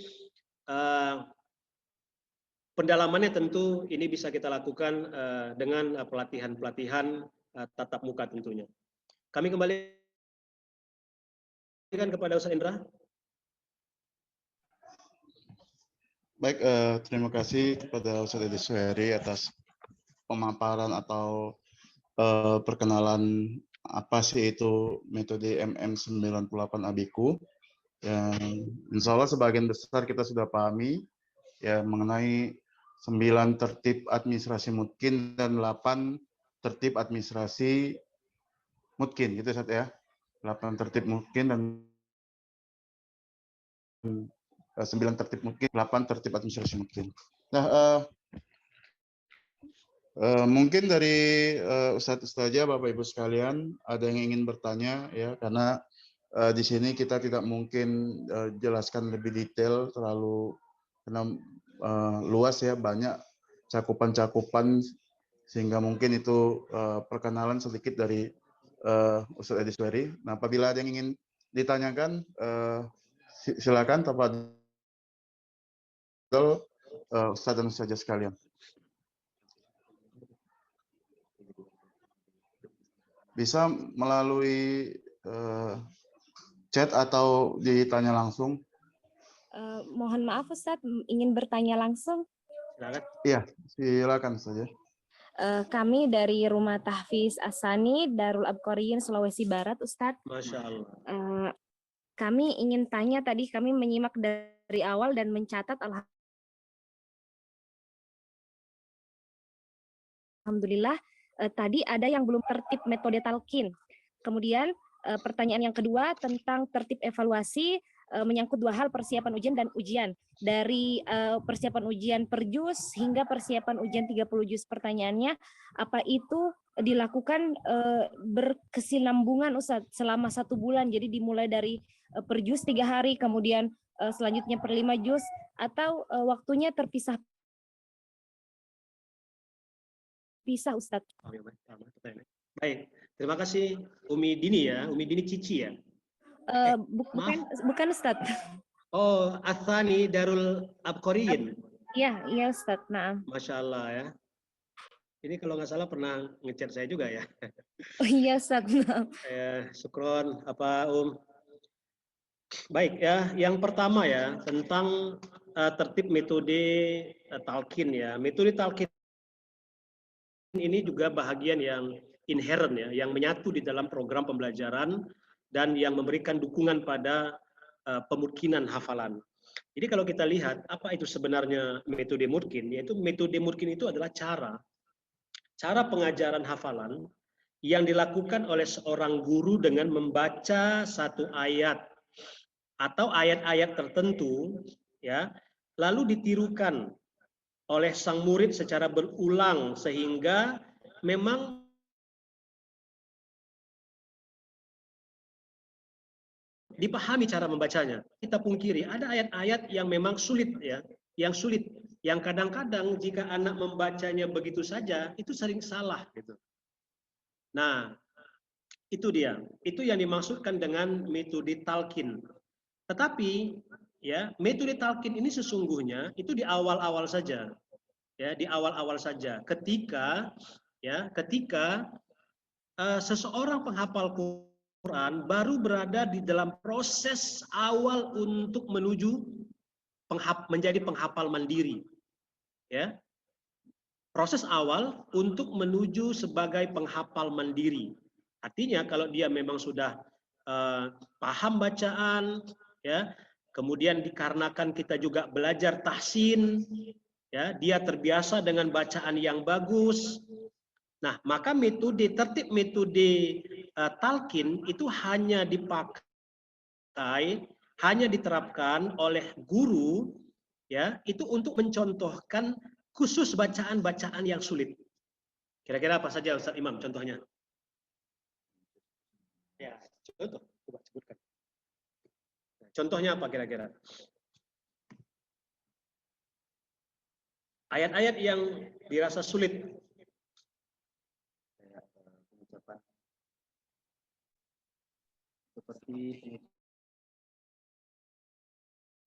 pendalamannya tentu ini bisa kita lakukan dengan pelatihan-pelatihan tatap muka tentunya. Kami kembali kepada Ustaz Indra.
Baik, terima kasih kepada Ustaz Edi Suheri atas pemaparan atau perkenalan apa sih itu metode MM98 Abiku. Yang insya Allah sebagian besar kita sudah pahami, ya, mengenai 9 tertib administrasi mungkin dan 8 tertib administrasi mungkin, gitu Ustaz, ya. 8 tertib mungkin dan 9 tertib mungkin, 8 tertib administrasi mungkin. Nah, mungkin dari Ustadz Ustazah, Bapak Ibu sekalian, ada yang ingin bertanya, ya, karena di sini kita tidak mungkin jelaskan lebih detail terlalu, karena luas ya, banyak cakupan-cakupan, sehingga mungkin itu perkenalan sedikit dari Ustadz Edi Suheri. Nah, apabila ada yang ingin ditanyakan, silakan tafadhol Ustadz dan Ustazah sekalian. Bisa melalui chat atau ditanya langsung.
Mohon maaf Ustadz, ingin bertanya langsung.
Silakan.
Iya, silakan saja.
Kami dari Rumah Tahfiz Asani Darul Abqariyin Sulawesi Barat, Ustadz.
Masya Allah.
Kami ingin tanya, tadi kami menyimak dari awal dan mencatat, alhamdulillah tadi ada yang belum tertib metode talqin. Kemudian pertanyaan yang kedua tentang tertib evaluasi, menyangkut dua hal, persiapan ujian dan ujian. Dari persiapan ujian per juz hingga persiapan ujian 30 juz. Pertanyaannya, apa itu dilakukan berkesinambungan Ustadz selama 1 bulan? Jadi dimulai dari per juz 3 hari, kemudian selanjutnya per 5 juz, atau waktunya terpisah Ustadz?
Baik, terima kasih Umi Dini ya, Umi Dini Cici ya.
Bukan Ustadz.
Oh, Athani Darul Abqariyin.
Iya Ustadz. Nah.
Masya Allah ya. Ini kalau nggak salah pernah ngechat saya juga ya.
Oh iya Ustadz.
Syukron apa Baik ya, yang pertama ya tentang tertib metode talqin ya. Metode talqin ini juga bahagian yang inherent ya, yang menyatu di dalam program pembelajaran dan yang memberikan dukungan pada pemungkinan hafalan. Jadi kalau kita lihat apa itu sebenarnya metode Murkin, yaitu metode Murkin itu adalah cara pengajaran hafalan yang dilakukan oleh seorang guru dengan membaca satu ayat atau ayat-ayat tertentu ya, lalu ditirukan oleh sang murid secara berulang sehingga memang dipahami cara membacanya. Kita pungkiri ada ayat-ayat yang memang sulit ya, yang kadang-kadang jika anak membacanya begitu saja itu sering salah gitu. Nah, itu dia. Itu yang dimaksudkan dengan metode talqin. Tetapi ya, metode talqin ini sesungguhnya itu di awal-awal saja. Ya, di awal-awal saja ketika seseorang penghafal Quran baru berada di dalam proses awal untuk menuju menjadi penghafal mandiri. Ya. Proses awal untuk menuju sebagai penghafal mandiri. Artinya kalau dia memang sudah paham bacaan, ya, kemudian dikarenakan kita juga belajar tahsin, ya, dia terbiasa dengan bacaan yang bagus. Nah, maka tertib metode talqin itu hanya dipakai, hanya diterapkan oleh guru, ya, itu untuk mencontohkan khusus bacaan-bacaan yang sulit. Kira-kira apa saja Ustaz Imam contohnya? Ya, contoh, coba sebutkan. Contohnya apa kira-kira? Ayat-ayat yang dirasa sulit.
Seperti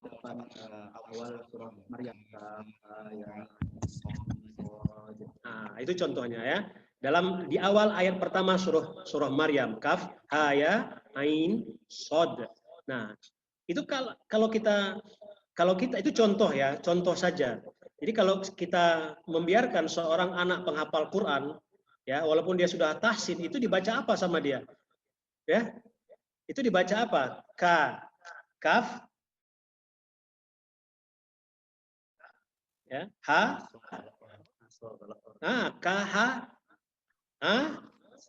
depan awal surah Maryam.
Nah, itu contohnya ya. Di awal ayat pertama surah Maryam, kaf, ha, ya, ain, sod. Nah, itu kalau kita itu contoh ya, contoh saja. Jadi kalau kita membiarkan seorang anak penghafal Quran, ya, walaupun dia sudah tahsin, itu dibaca apa sama dia? Ya, itu dibaca apa? Kaf, ya, ha,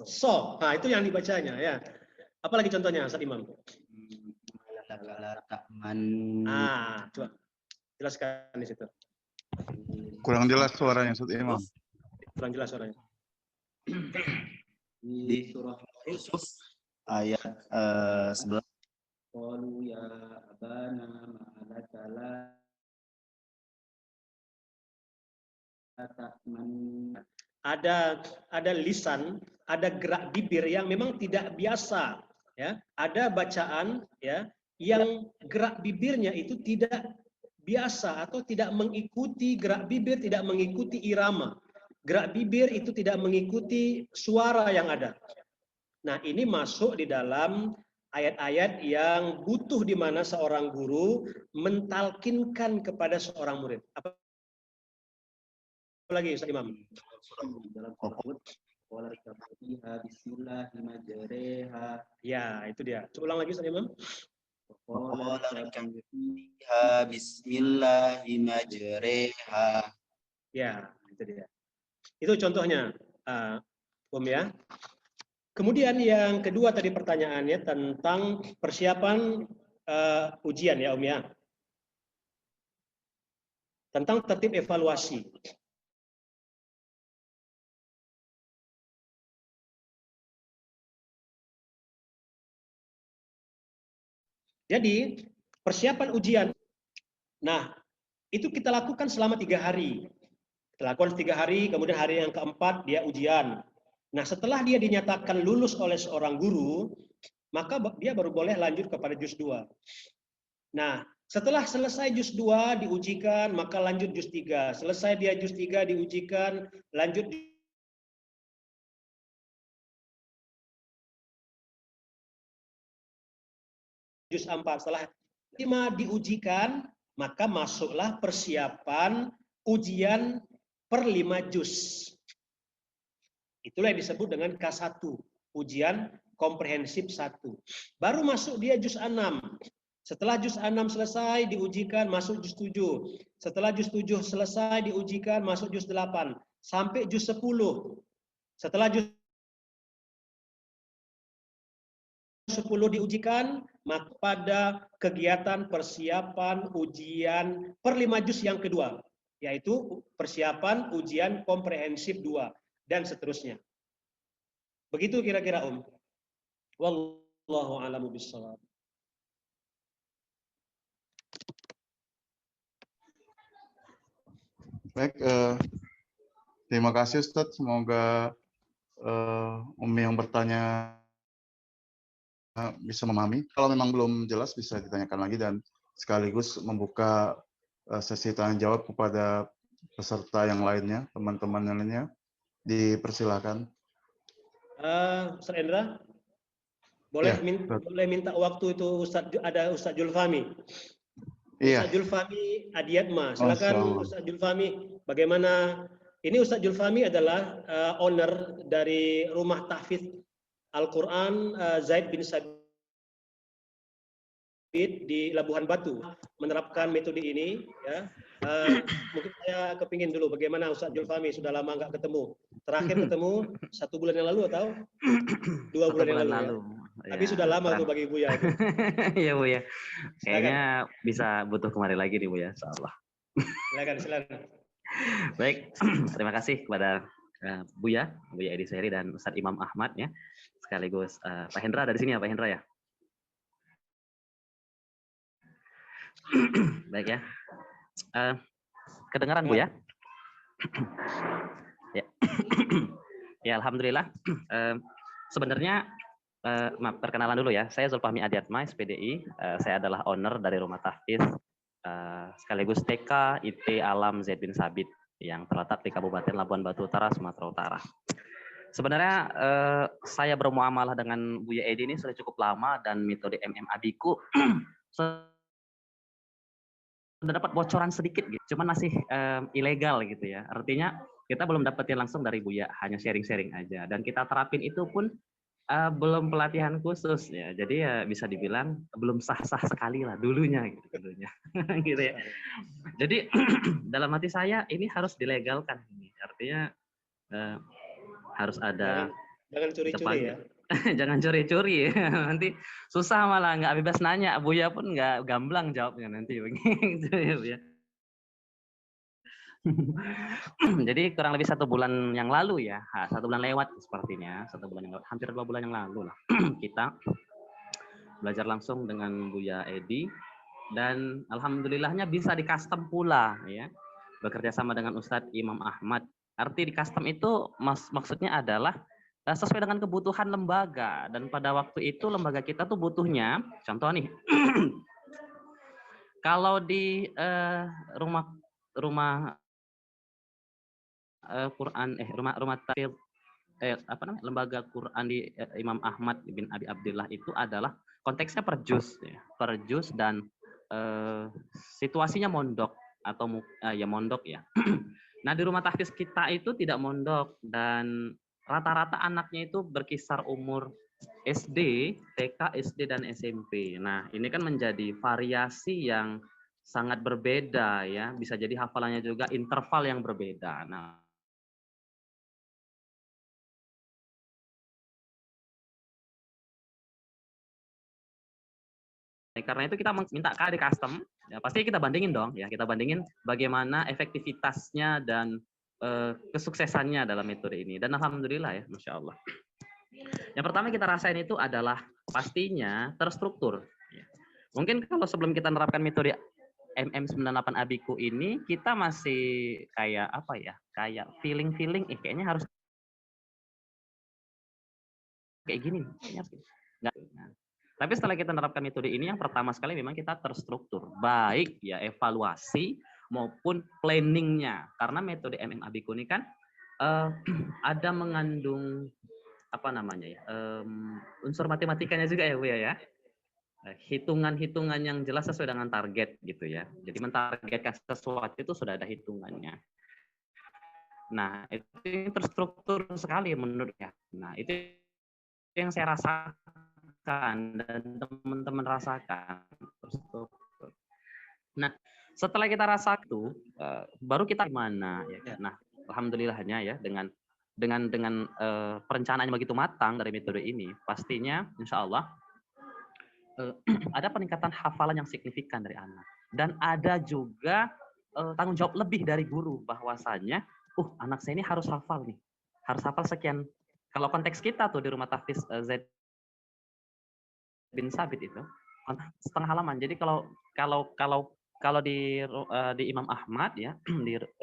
so. Nah, itu yang dibacanya ya. Apalagi contohnya, Ustaz Imam? Coba jelaskan di situ.
Kurang jelas suaranya, Ustaz Imam.
Kurang jelas suaranya.
Di surah Yusuf ayat 11. Qalu ya abana ma'alaka la
ada lisan, ada gerak bibir yang memang tidak biasa, ya. Ada bacaan, ya, yang gerak bibirnya itu tidak biasa atau tidak mengikuti gerak bibir, tidak mengikuti irama. Gerak bibir itu tidak mengikuti suara yang ada. Nah, ini masuk di dalam ayat-ayat yang butuh di mana seorang guru mentalkinkan kepada seorang murid. Apa lagi Ustaz Imam?
Dalam surah Hud, bismillahirrahmanirrahim.
Ya, itu dia. Coba ulang lagi Ustaz Imam.
Bismillahirrahmanirrahim.
Ya, itu dia. Itu contohnya, ya. Kemudian yang kedua tadi pertanyaannya tentang persiapan ujian ya ya. Tentang tertib evaluasi. Jadi persiapan ujian, nah itu kita lakukan selama 3 hari. Kita lakukan 3 hari, kemudian hari yang keempat dia ujian. Nah setelah dia dinyatakan lulus oleh seorang guru, maka dia baru boleh lanjut kepada juz 2. Nah setelah selesai juz 2 diujikan, maka lanjut juz 3. Selesai dia juz 3 diujikan, lanjut juz 4. Setelah 5 diujikan, maka masuklah persiapan ujian per 5 juz. Itulah yang disebut dengan K1, ujian komprehensif 1. Baru masuk dia juz 6. Setelah juz 6 selesai diujikan, masuk juz 7. Setelah juz 7 selesai diujikan, masuk juz 8 sampai juz 10. Setelah juz 10 diujikan, maka pada kegiatan persiapan ujian per 5 juz yang kedua, yaitu persiapan ujian komprehensif 2 dan seterusnya. Begitu kira-kira Wallahu a'lamu bishawab.
Baik, terima kasih Ustadz. Semoga Umi yang bertanya bisa memahami. Kalau memang belum jelas bisa ditanyakan lagi dan sekaligus membuka sesi tanya jawab kepada peserta yang lainnya, teman-teman yang lainnya. Dipersilakan.
Ustaz Endra, boleh minta waktu itu ada Ustaz Julfami. Ustaz Julfami Adiatma, silakan Ustaz Julfami. Bagaimana? Ini Ustaz Julfami adalah owner dari Rumah Tahfidz Al-Quran Zaid bin Sabit di Labuhan Batu, menerapkan metode ini. Ya. Mungkin saya kepingin dulu bagaimana Ustaz Julfami, sudah lama nggak ketemu. Terakhir ketemu 1 bulan yang lalu atau 2 bulan yang lalu. Ya. Tapi sudah lama tuh bagi Buya.
Iya Bu ya. Kayaknya bisa butuh kemari lagi nih Bu ya, insyaallah.
Silakan.
Baik, terima kasih kepada Buya Edi Suheri dan Ustadz Imam Ahmad ya. Sekaligus Pak Hendra dari sini ya Pak Hendra ya. Baik ya. Kedengaran Bu ya? Ya. Ya alhamdulillah. Sebenarnya maaf, perkenalan dulu ya. Saya Zulfahmi Adiatma, SPDI. Saya adalah owner dari Rumah Tahfidz sekaligus TK IT Alam Zaid bin Sabit yang terletak di Kabupaten Labuan Batu Utara, Sumatera Utara. Sebenarnya saya bermuamalah dengan Buya Edi ini sudah cukup lama dan metode MMA Biku sudah dapat bocoran sedikit gitu, cuman masih ilegal gitu ya. Artinya kita belum dapetin langsung dari Buya, hanya sharing-sharing aja. Dan kita terapin itu pun belum pelatihan khusus ya. Jadi ya bisa dibilang belum sah-sah sekali lah dulunya gitu, gitu ya. Jadi dalam hati saya ini harus dilegalkan ini. Artinya harus ada
jangan curi-curi ya.
Jangan curi-curi ya. Nanti susah malah nggak bebas nanya. Buya pun nggak gamblang jawabnya nanti begitu ya. Jadi kurang lebih 1 bulan yang lalu ya, 1 bulan lewat sepertinya, 1 bulan yang lewat, hampir 2 bulan yang lalu lah, kita belajar langsung dengan Buya Edi dan alhamdulillahnya bisa di custom pula ya. bekerja sama dengan Ustadz Imam Ahmad. Arti di custom itu maksudnya adalah sesuai dengan kebutuhan lembaga, dan pada waktu itu lembaga kita tuh butuhnya, contoh nih, kalau di rumah Quran rumah tafsir lembaga Quran di Imam Ahmad bin Abi Abdillah itu adalah konteksnya per juz ya, per juz, dan situasinya mondok atau ya mondok ya. Nah, di rumah tahfiz kita itu tidak mondok, dan rata-rata anaknya itu berkisar umur SD, TK, SD, dan SMP. Nah, ini kan menjadi variasi yang sangat berbeda ya, bisa jadi hafalannya juga interval yang berbeda. Nah, karena itu kita minta kali custom, ya pasti kita bandingin dong, ya kita bandingin bagaimana efektivitasnya dan kesuksesannya dalam metode ini. Dan alhamdulillah ya, masya Allah. Yang pertama kita rasain itu adalah pastinya terstruktur. Mungkin kalau sebelum kita menerapkan metode MM98 Abiku ini, kita masih kayak apa ya, kayak feeling, kayaknya harus kayak gini. Nggak. Nah, tapi setelah kita menerapkan metode ini, yang pertama sekali memang kita terstruktur, baik ya evaluasi maupun planningnya, karena metode MM Abiku ini kan ada mengandung apa namanya ya, unsur matematikanya juga ya Bu ya. Hitungan-hitungan yang jelas sesuai dengan target gitu ya. Jadi mentargetkan sesuatu itu sudah ada hitungannya. Nah, itu terstruktur sekali menurutnya. Nah, itu yang saya rasakan dan teman-teman rasakan. Nah, setelah kita rasa itu, baru kita gimana ya. Nah, alhamdulillahnya ya dengan perencanaan yang begitu matang dari metode ini, pastinya insya Allah ada peningkatan hafalan yang signifikan dari anak, dan ada juga tanggung jawab lebih dari guru, bahwasanya anak saya ini harus hafal nih, harus hafal sekian. Kalau konteks kita tuh di rumah tahfiz Zaid bin Sabit itu setengah halaman. Jadi kalau di Imam Ahmad ya,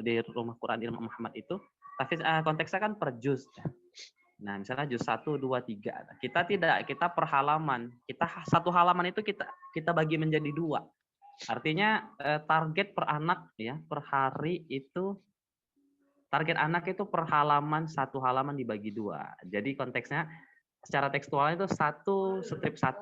di rumah Quran Imam Ahmad itu tahfiz konteksnya kan per juz ya. Nah, misalnya juz 1, 2, 3. Kita per halaman. Kita satu halaman itu kita bagi menjadi 2. Artinya target per anak ya, per hari itu target anak itu per halaman, satu halaman dibagi 2. Jadi konteksnya secara tekstualnya itu satu strip 1.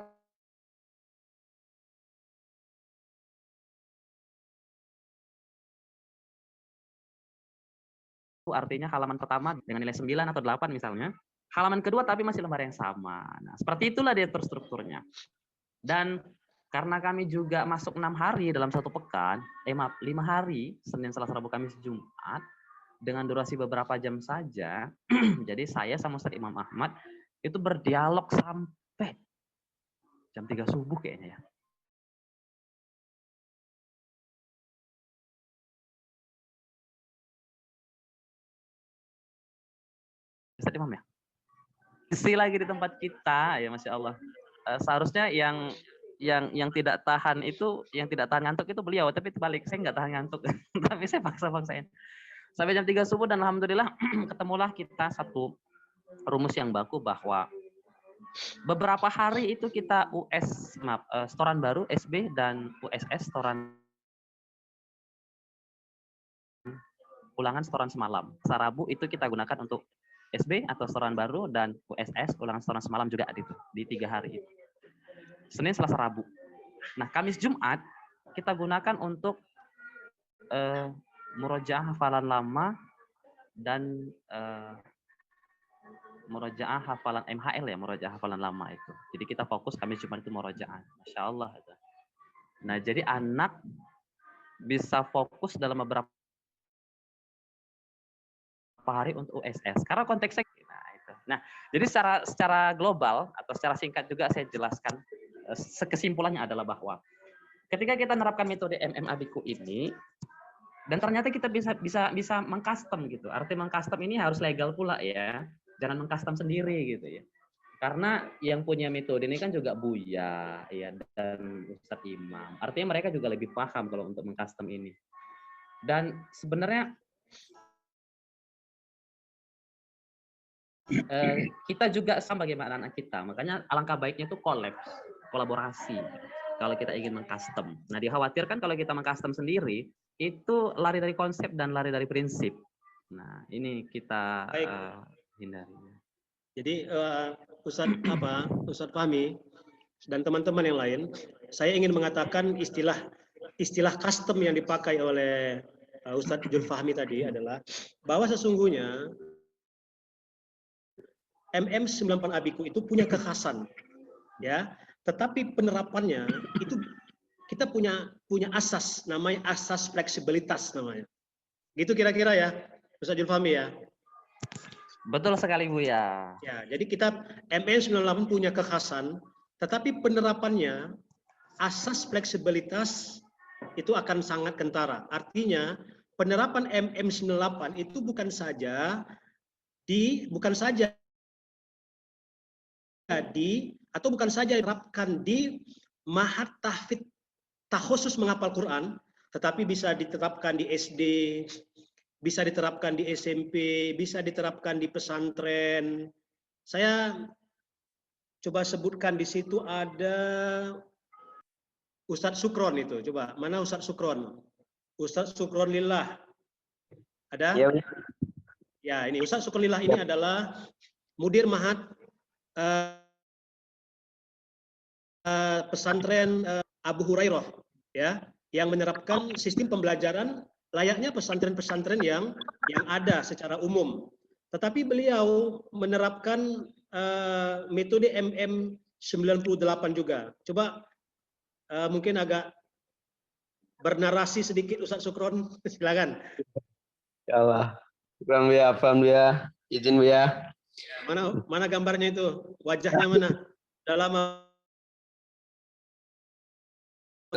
Artinya halaman pertama dengan nilai 9 atau 8 misalnya. Halaman kedua tapi masih lembar yang sama. Nah, seperti itulah dia terstrukturnya. Dan karena kami juga masuk 6 hari dalam satu pekan, 5 hari, Senin, Selasa, Rabu, Kamis, Jumat, dengan durasi beberapa jam saja, jadi saya sama Ustadz Imam Ahmad itu berdialog sampai jam 3 subuh kayaknya ya. Ustadz Imam ya? Isi lagi di tempat kita, ya Masya Allah. Seharusnya yang tidak tahan itu, yang tidak tahan ngantuk itu beliau, tapi terbalik, saya nggak tahan ngantuk, tapi saya paksa-paksain. Sampai jam 3 subuh, dan alhamdulillah ketemulah kita satu rumus yang baku, bahwa beberapa hari itu kita setoran baru SB dan USS setoran ulangan setoran semalam. Rabu itu kita gunakan untuk SB atau setoran baru, dan USS ulangan setoran semalam juga di 3 hari itu. Senin, Selasa, Rabu. Nah, Kamis, Jumat kita gunakan untuk murojaah hafalan lama dan murojaah hafalan MHL ya, murojaah hafalan lama itu. Jadi kita fokus Kamis, Jumat itu murojaah. Masya Allah. Nah, jadi anak bisa fokus dalam beberapa hari untuk USS karena konteksnya. Nah, jadi secara global atau secara singkat juga saya jelaskan, kesimpulannya adalah bahwa ketika kita menerapkan metode MM Abiku ini, dan ternyata kita bisa mengcustom gitu. Arti mengcustom ini harus legal pula ya, jangan mengcustom sendiri gitu ya. Karena yang punya metode ini kan juga Buya ya, dan Ustadz Imam. Artinya mereka juga lebih paham kalau untuk mengcustom ini. Dan sebenarnya kita juga sama bagaimana anak kita, makanya alangkah baiknya itu kolaborasi kalau kita ingin mengcustom. Nah, dikhawatirkan kalau kita mengcustom sendiri itu lari dari konsep dan lari dari prinsip. Nah, ini kita hindari.
Jadi Ustadz Fahmi dan teman-teman yang lain, saya ingin mengatakan istilah custom yang dipakai oleh Ustadz Jul Fahmi tadi adalah bahwa sesungguhnya MM98 Abiku itu punya kekhasan, ya. Tetapi penerapannya itu kita punya asas, namanya asas fleksibilitas namanya. Gitu kira-kira ya, Ustaz Jul Fahmi ya.
Betul sekali Buya.
Ya, jadi kita MM98 punya kekhasan, tetapi penerapannya asas fleksibilitas itu akan sangat kentara. Artinya penerapan MM98 itu bukan saja diterapkan di Mahat Tahfidz Takhusus menghafal Quran, tetapi bisa diterapkan di SD, bisa diterapkan di SMP, bisa diterapkan di pesantren. Saya coba sebutkan di situ ada Ustadz Sukron itu. Coba, mana Ustadz Sukron? Ustadz Sukron Lillah. Ada?
Ya,
ya, ini Ustadz Sukron Lillah ini adalah Mudir Mahat pesantren Abu Hurairah, ya, yang menerapkan sistem pembelajaran layaknya pesantren-pesantren yang ada secara umum. Tetapi beliau menerapkan metode MM98 juga. Coba mungkin agak bernarasi sedikit Ustadz Sukron, silakan.
ya Allah. Kurang ya, paham ya. Izin ya.
Mana gambarnya itu? Wajahnya mana? Dalam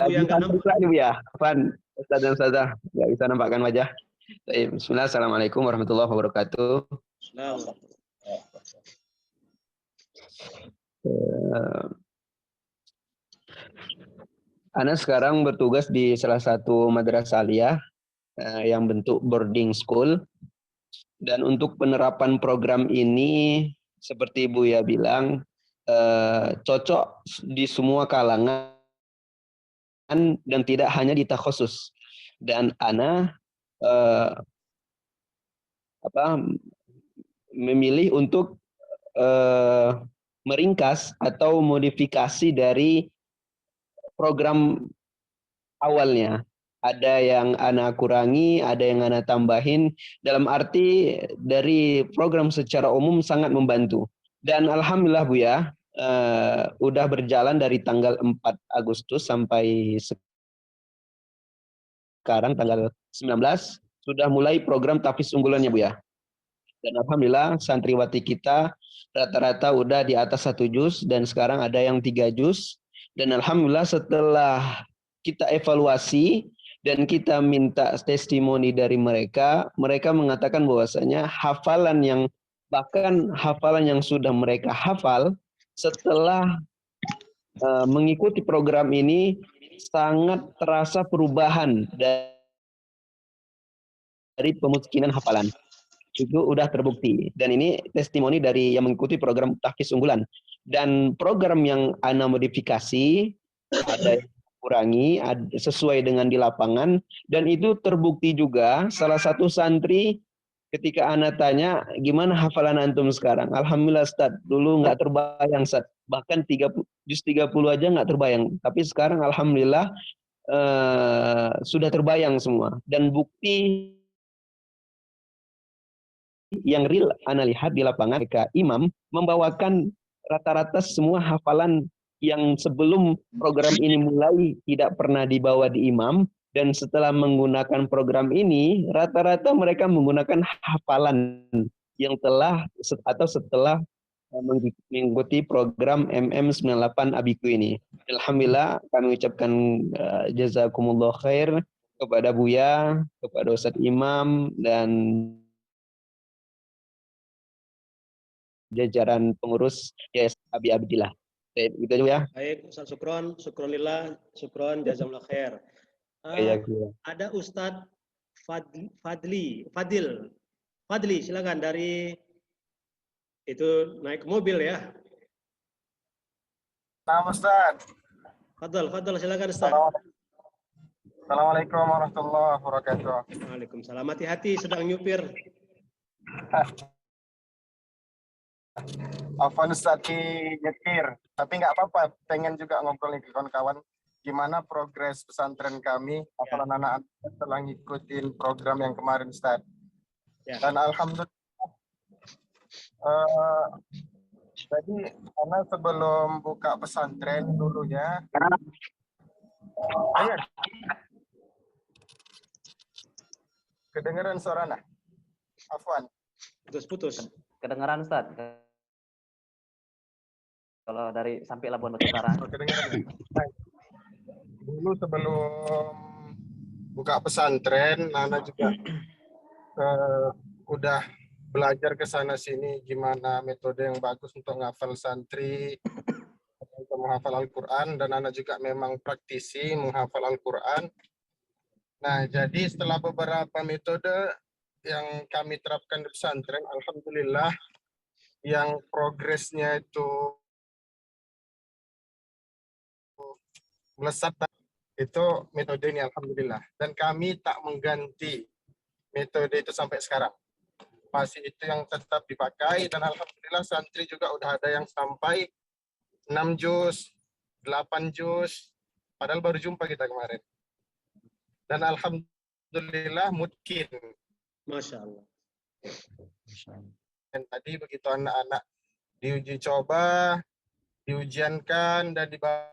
yang nggak nampak ya, Afan, Ustaz dan Ustazah, nggak bisa nampakkan wajah. Bismillah, assalamualaikum warahmatullahi wabarakatuh. Ana sekarang bertugas di salah satu madrasah aliyah yang bentuk boarding school. Dan untuk penerapan program ini, seperti Buya bilang, cocok di semua kalangan dan tidak hanya di takhusus. Dan Ana memilih untuk meringkas atau modifikasi dari program awalnya. Ada yang Ana kurangi, ada yang Ana tambahin, dalam arti dari program secara umum sangat membantu. Dan alhamdulillah Buya, udah berjalan dari tanggal 4 Agustus sampai sekarang tanggal 19, sudah mulai program tahfiz unggulannya Buya. Dan alhamdulillah santriwati kita rata-rata udah di atas 1 juz dan sekarang ada yang 3 juz. Dan alhamdulillah setelah kita evaluasi dan kita minta testimoni dari mereka, mereka mengatakan bahwasanya hafalan yang sudah mereka hafal setelah mengikuti program ini sangat terasa perubahan dari pemuskinan hafalan. Itu udah terbukti, dan ini testimoni dari yang mengikuti program tahfiz unggulan. Dan program yang Ana modifikasi ada yang kurangi sesuai dengan di lapangan, dan itu terbukti juga. Salah satu santri ketika Ana tanya gimana hafalan antum sekarang, alhamdulillah Ustaz, dulu nggak terbayang Ustaz, bahkan 30 aja nggak terbayang, tapi sekarang alhamdulillah sudah terbayang semua. Dan bukti yang real Ana lihat di lapangan, ketika imam membawakan rata-rata semua hafalan yang sebelum program ini mulai tidak pernah dibawa di imam, dan setelah menggunakan program ini rata-rata mereka menggunakan hafalan yang setelah mengikuti program MM98 Abiku ini. Alhamdulillah kami ucapkan jazakumullah khair kepada Buya, kepada Ustadz Imam, dan jajaran pengurus Yayasan Abi Abdillah. Itu aja ya.
Baik, Ustaz Sukron, Sukronillah, Sukron, jazakallah khair. Ada Ustadz Fadli, silakan dari itu naik ke mobil ya.
Nah, Ustaz.
Fadl, silakan Ustaz.
Assalamualaikum warahmatullahi wabarakatuh.
Waalaikumsalam. Hati-hati sedang nyupir.
Afwan Ustaz nyetir, tapi nggak apa-apa. Pengen juga ngobrol nih ke kawan-kawan. Gimana progres pesantren kami, hafalan anak-anak setelah ngikutin program yang kemarin Ustaz.
Ya.
Dan alhamdulillah, jadi karena sebelum buka pesantren dulunya, kedengeran suara anak? Afwan.
Putus.
Kedengaran Ustaz. Kalau dari sampai Labuan Batu Utara.
Kedengeran ya? Dulu sebelum buka pesantren, Nana juga udah belajar ke sana sini gimana metode yang bagus untuk menghafal santri, untuk menghafal Al-Quran, dan Nana juga memang praktisi menghafal Al-Quran. Nah, jadi setelah beberapa metode yang kami terapkan di pesantren, alhamdulillah yang progresnya itu melesat, itu metode ini alhamdulillah. Dan kami tak mengganti metode itu sampai sekarang. Masih itu yang tetap dipakai, dan alhamdulillah santri juga udah ada yang sampai 6 juz, 8 juz, padahal baru jumpa kita kemarin. Dan alhamdulillah mungkin.
Masya Allah.
Dan tadi begitu anak-anak diuji coba, diujiankan, dan dibawa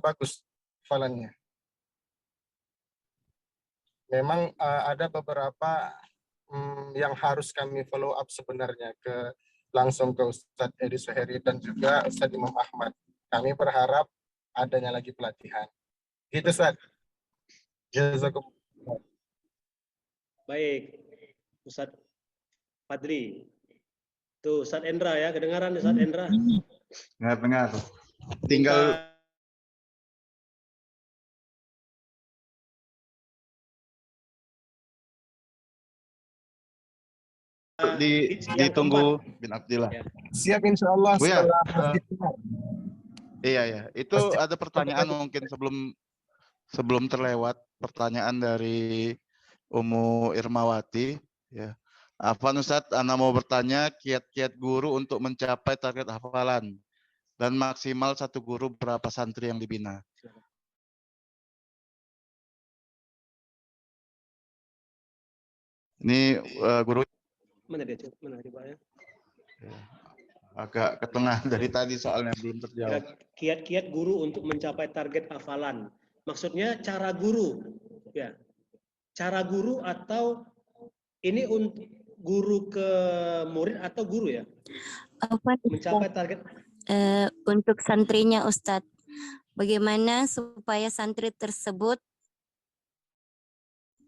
bagus hafalannya. Memang ada beberapa yang harus kami follow up sebenarnya langsung ke Ustadz Edi Suheri dan juga Ustadz Imam Ahmad. Kami berharap adanya lagi pelatihan. Gitu Ustadz. Jazakumullah.
Baik, Ustadz Fadli. Tuh, Ustadz Endra ya, kedengaran Ustadz Endra?
Dengar. Tinggal ditunggu bin Abdillah.
Ya.
Siap insya Allah.
Bu ya,
setelah
iya. Itu ada pertanyaan mungkin sebelum terlewat, pertanyaan dari Umu Irmawati. Ya. Afwan Ustadz, Ana mau bertanya kiat-kiat guru untuk mencapai target hafalan dan maksimal satu guru berapa santri yang dibina. Ini guru
Mana dia Pak ya?
Agak ke tengah dari tadi soalnya belum terjawab.
Kiat-kiat guru untuk mencapai target hafalan. Maksudnya cara guru, ya. Cara guru atau ini untuk guru ke murid atau guru ya? Mencapai target.
Untuk santrinya Ustadz, bagaimana supaya santri tersebut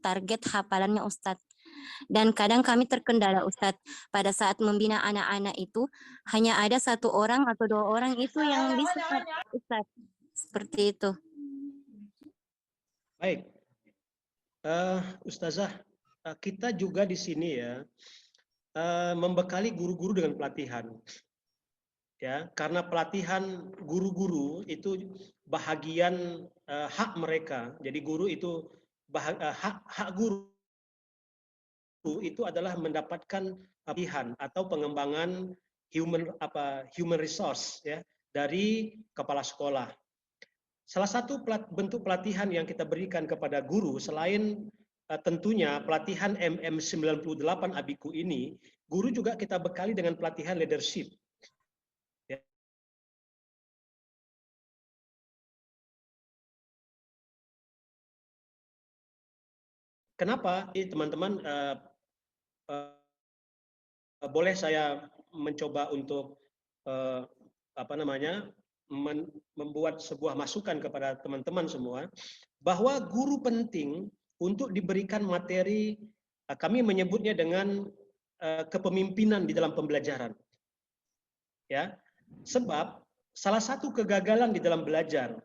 target hafalannya Ustadz? Dan kadang kami terkendala Ustadz, pada saat membina anak-anak itu hanya ada 1 orang atau 2 orang itu yang bisa Ustadz. Seperti itu.
Baik. Ustazah, kita juga di sini ya membekali guru-guru dengan pelatihan. Ya, karena pelatihan guru-guru itu bahagian hak mereka. Jadi guru itu hak guru itu adalah mendapatkan pelatihan atau pengembangan human resource ya dari kepala sekolah. Salah satu bentuk pelatihan yang kita berikan kepada guru selain tentunya pelatihan MM98 Abiku ini, guru juga kita bekali dengan pelatihan leadership. Ya. Kenapa? Teman-teman boleh saya mencoba untuk membuat sebuah masukan kepada teman-teman semua bahwa guru penting untuk diberikan materi, kami menyebutnya dengan kepemimpinan di dalam pembelajaran. Ya. Sebab salah satu kegagalan di dalam belajar,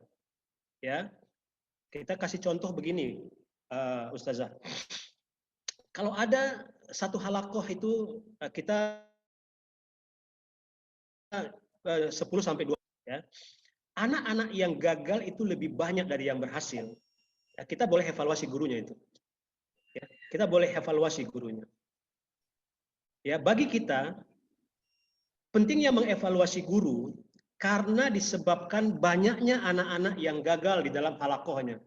ya. Kita kasih contoh begini, Ustazah. Kalau ada satu halakoh itu kita 10 sampai 20 ya. Anak-anak yang gagal itu lebih banyak dari yang berhasil. Ya, kita boleh evaluasi gurunya itu. Ya, kita boleh evaluasi gurunya. Ya, bagi kita pentingnya mengevaluasi guru karena disebabkan banyaknya anak-anak yang gagal di dalam halakohnya.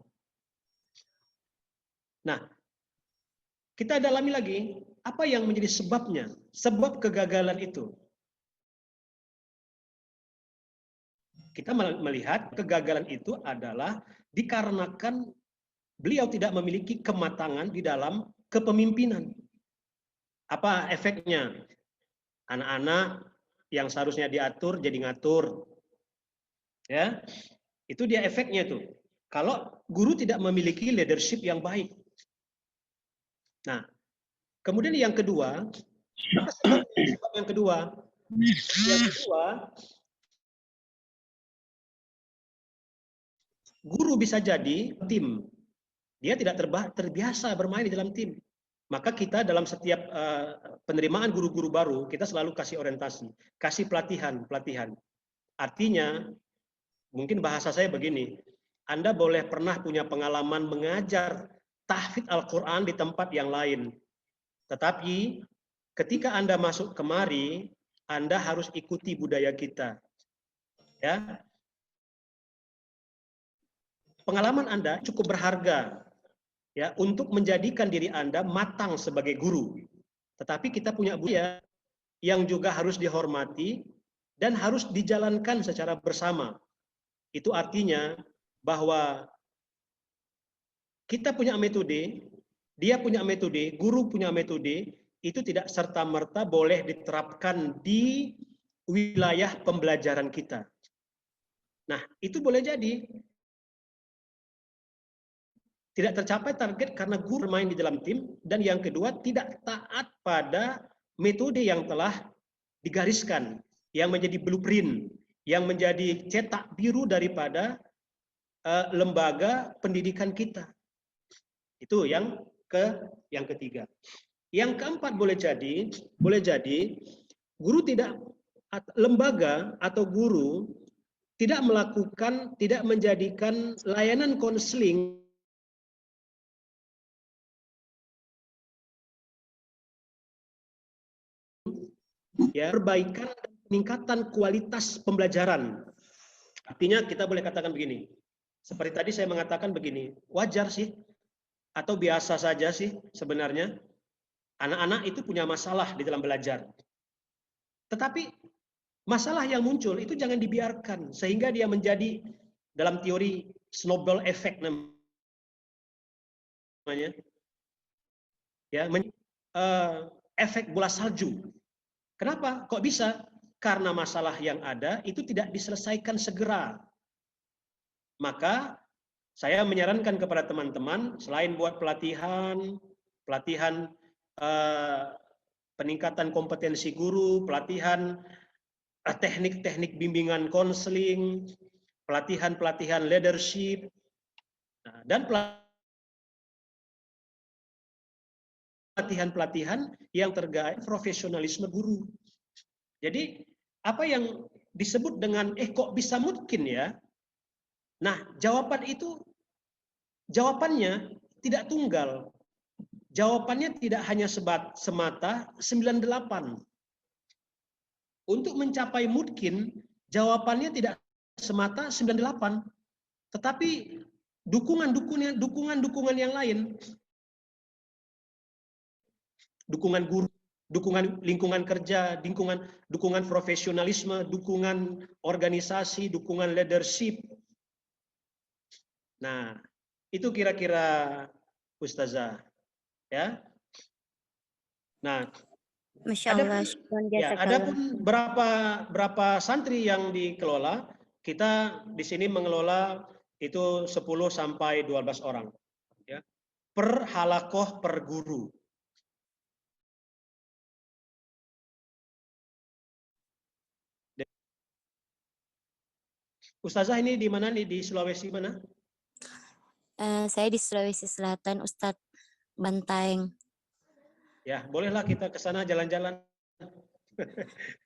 Nah, kita dalami lagi apa yang menjadi sebabnya, sebab kegagalan itu. Kita melihat kegagalan itu adalah dikarenakan beliau tidak memiliki kematangan di dalam kepemimpinan. Apa efeknya? Anak-anak yang seharusnya diatur jadi ngatur. Ya. Itu dia efeknya tuh. Kalau guru tidak memiliki leadership yang baik. Nah, kemudian yang kedua, apa sebab yang kedua? Yang kedua, guru bisa jadi tim. Dia tidak terbiasa bermain di dalam tim. Maka kita dalam setiap penerimaan guru-guru baru, kita selalu kasih orientasi, kasih pelatihan. Artinya, mungkin bahasa saya begini, Anda boleh pernah punya pengalaman mengajar tahfidz Al-Quran di tempat yang lain. Tetapi ketika Anda masuk kemari, Anda harus ikuti budaya kita. Ya. Pengalaman Anda cukup berharga ya untuk menjadikan diri Anda matang sebagai guru. Tetapi kita punya budaya yang juga harus dihormati dan harus dijalankan secara bersama. Itu artinya bahwa kita punya metode, dia punya metode, guru punya metode, itu tidak serta-merta boleh diterapkan di wilayah pembelajaran kita. Nah, itu boleh jadi tidak tercapai target karena guru bermain di dalam tim, dan yang kedua tidak taat pada metode yang telah digariskan, yang menjadi blueprint, yang menjadi cetak biru daripada lembaga pendidikan kita. Itu yang ketiga. Yang keempat boleh jadi guru tidak, lembaga atau guru tidak menjadikan layanan konseling ya perbaikan dan peningkatan kualitas pembelajaran. Artinya kita boleh katakan begini. Seperti tadi saya mengatakan begini, wajar sih atau biasa saja sih sebenarnya anak-anak itu punya masalah di dalam belajar. Tetapi masalah yang muncul itu jangan dibiarkan sehingga dia menjadi dalam teori snowball effect namanya. Ya, efek bola salju. Kenapa? Kok bisa? Karena masalah yang ada itu tidak diselesaikan segera. Maka saya menyarankan kepada teman-teman, selain buat pelatihan peningkatan kompetensi guru, pelatihan teknik-teknik bimbingan konseling, pelatihan leadership, dan pelatihan yang terkait profesionalisme guru. Jadi apa yang disebut dengan kok bisa mungkin ya? Nah, jawabannya tidak tunggal. Jawabannya tidak hanya semata 98. Untuk mencapai mungkin, jawabannya tidak semata 98, tetapi dukungan yang lain. Dukungan guru, dukungan lingkungan kerja, dukungan profesionalisme, dukungan organisasi, dukungan leadership. Nah, itu kira-kira Ustazah, ya. Nah, adapun berapa santri yang dikelola, kita di sini mengelola itu 10 sampai 12 orang, ya. Per halakoh per guru. Ustazah ini di mana nih, di Sulawesi mana?
Saya di Sulawesi Selatan, Ustadz, Bantaeng.
Ya, bolehlah kita ke sana jalan-jalan.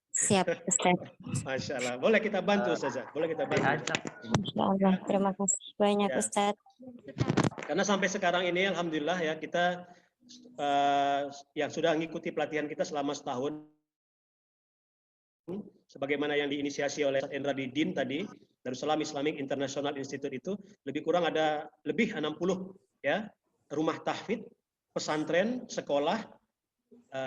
Siap, Ustadz.
Masya Allah. Boleh kita bantu, Ustazah. Boleh kita bantu.
Diajak.
Masya Allah. Terima kasih banyak,
Ya.
Ustadz.
Karena sampai sekarang ini, alhamdulillah ya, kita yang sudah mengikuti pelatihan kita selama setahun, sebagaimana yang diinisiasi oleh Ustaz Endra Didin tadi, Darussalam Islamic International Institute itu, lebih kurang ada lebih 60 ya rumah tahfidz, pesantren, sekolah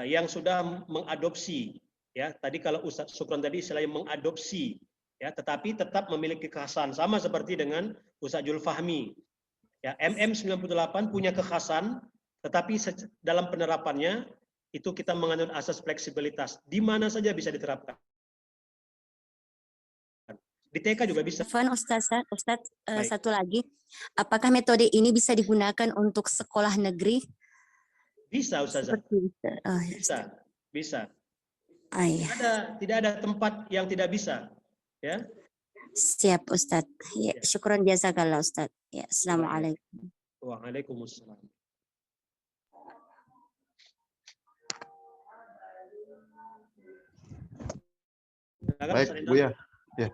yang sudah mengadopsi ya. Tadi kalau Ustaz Sukron tadi istilahnya mengadopsi ya, tetapi tetap memiliki kekhasan sama seperti dengan Ustaz Julfahmi. Ya, MM98 punya kekhasan, tetapi dalam penerapannya itu kita menganut asas fleksibilitas, di mana saja bisa diterapkan. Di TK juga bisa.
Ustadz, satu lagi, apakah metode ini bisa digunakan untuk sekolah negeri?
Bisa, Ustazah. Bisa, bisa. Tidak ada tempat yang tidak bisa. Ya.
Siap, Ustadz. Ya, syukron jazakallah, Ustadz. Ya, assalamualaikum.
Waalaikumsalam.
Baik, Bu ya. Ya.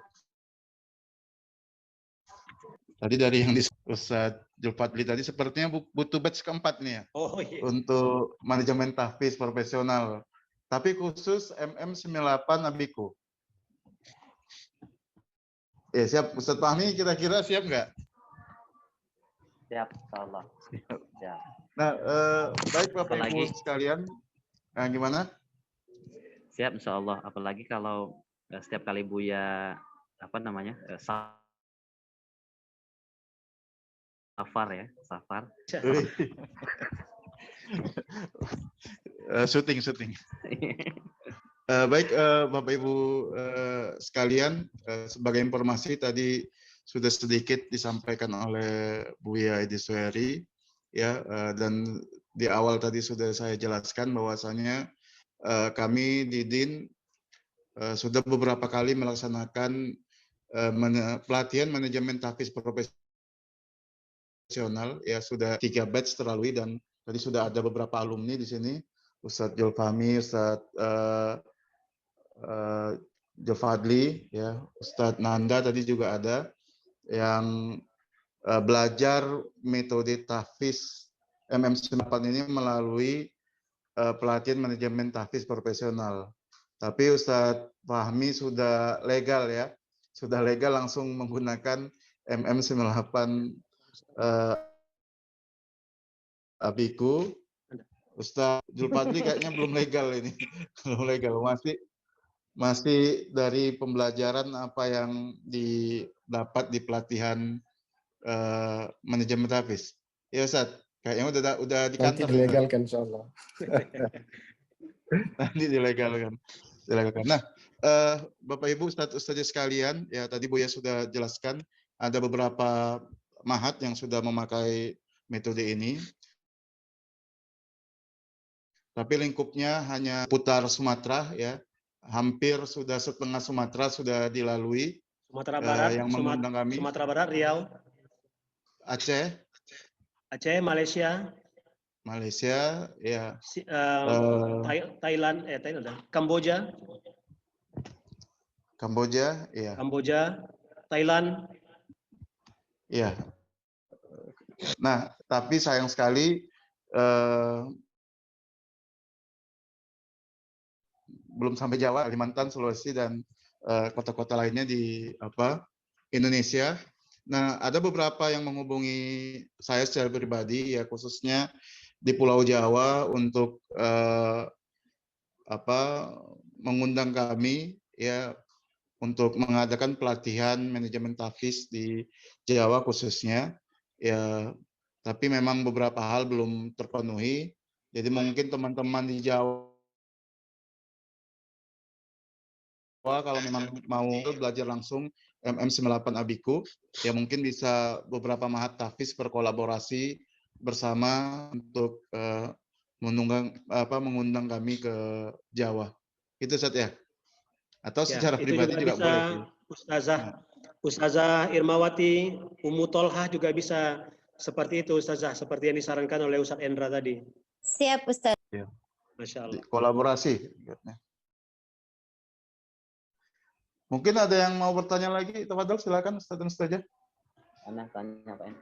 Tadi dari yang Ustadz Julfadli tadi sepertinya butuh batch keempat nih ya.
Oh, iya.
Untuk manajemen tahfiz profesional. Tapi khusus MM98 Abiku. Ya siap, Ustadz Fahmi kira-kira siap nggak?
Siap, insyaallah. Siap.
Nah, baik Bapak Ibu sekalian. Nah, gimana?
Siap, insyaallah. Apalagi kalau setiap kali Buya safar ya, safar.
Syuting. Baik Bapak Ibu sekalian, sebagai informasi tadi sudah sedikit disampaikan oleh Buya Edi Suheri ya, dan di awal tadi sudah saya jelaskan bahwasanya kami di DIN sudah beberapa kali melaksanakan pelatihan manajemen tahfiz profesional ya, sudah 3 batch terlalui dan tadi sudah ada beberapa alumni di sini, Ustadz Julfahmi, Ustadz Julfadli, ya, Ustadz Nanda tadi juga ada yang belajar metode tahfiz MM98 ini melalui pelatihan manajemen tahfiz profesional. Tapi Ustadz Fahmi sudah legal ya, sudah legal langsung menggunakan MM98 Abiku. Ustadz Julfadli kayaknya belum legal ini, belum legal, masih dari pembelajaran apa yang didapat di pelatihan manajemen tahfiz. Ya Ustadz, kayaknya udah di kantor.
Nanti dilegalkan insyaallah.
Nanti dilegalkan. Nah, Bapak Ibu Ustadz sekalian, ya tadi Buya sudah jelaskan ada beberapa mahat yang sudah memakai metode ini. Tapi lingkupnya hanya putar Sumatera ya. Hampir sudah setengah Sumatera sudah dilalui.
Sumatera Barat,
yang mengundang kami.
Sumatera Barat, Riau.
Aceh,
Malaysia,
ya.
Thailand, Kamboja,
ya.
Thailand.
Ya. Nah, tapi sayang sekali belum sampai Jawa, Kalimantan, Sulawesi dan kota-kota lainnya di Indonesia. Nah, ada beberapa yang menghubungi saya secara pribadi ya, khususnya di Pulau Jawa untuk mengundang kami ya untuk mengadakan pelatihan manajemen tahfiz di Jawa khususnya ya, tapi memang beberapa hal belum terpenuhi. Jadi mungkin teman-teman di Jawa kalau memang mau belajar langsung MM98 Abiku, ya mungkin bisa beberapa mahat tahfiz berkolaborasi bersama untuk mengundang kami ke Jawa. Itu Ustaz ya? Atau secara pribadi juga boleh.
Ustazah Irmawati, Ummu Tolhah juga bisa Seperti itu Ustazah, seperti yang disarankan oleh Ustaz Endra tadi.
Siap Ustaz.
Masya Allah.
Kolaborasi. Mungkin ada yang mau bertanya lagi? Tafadhol, silakan Ustaz dan Ustazah.
Ana tanya Pak En.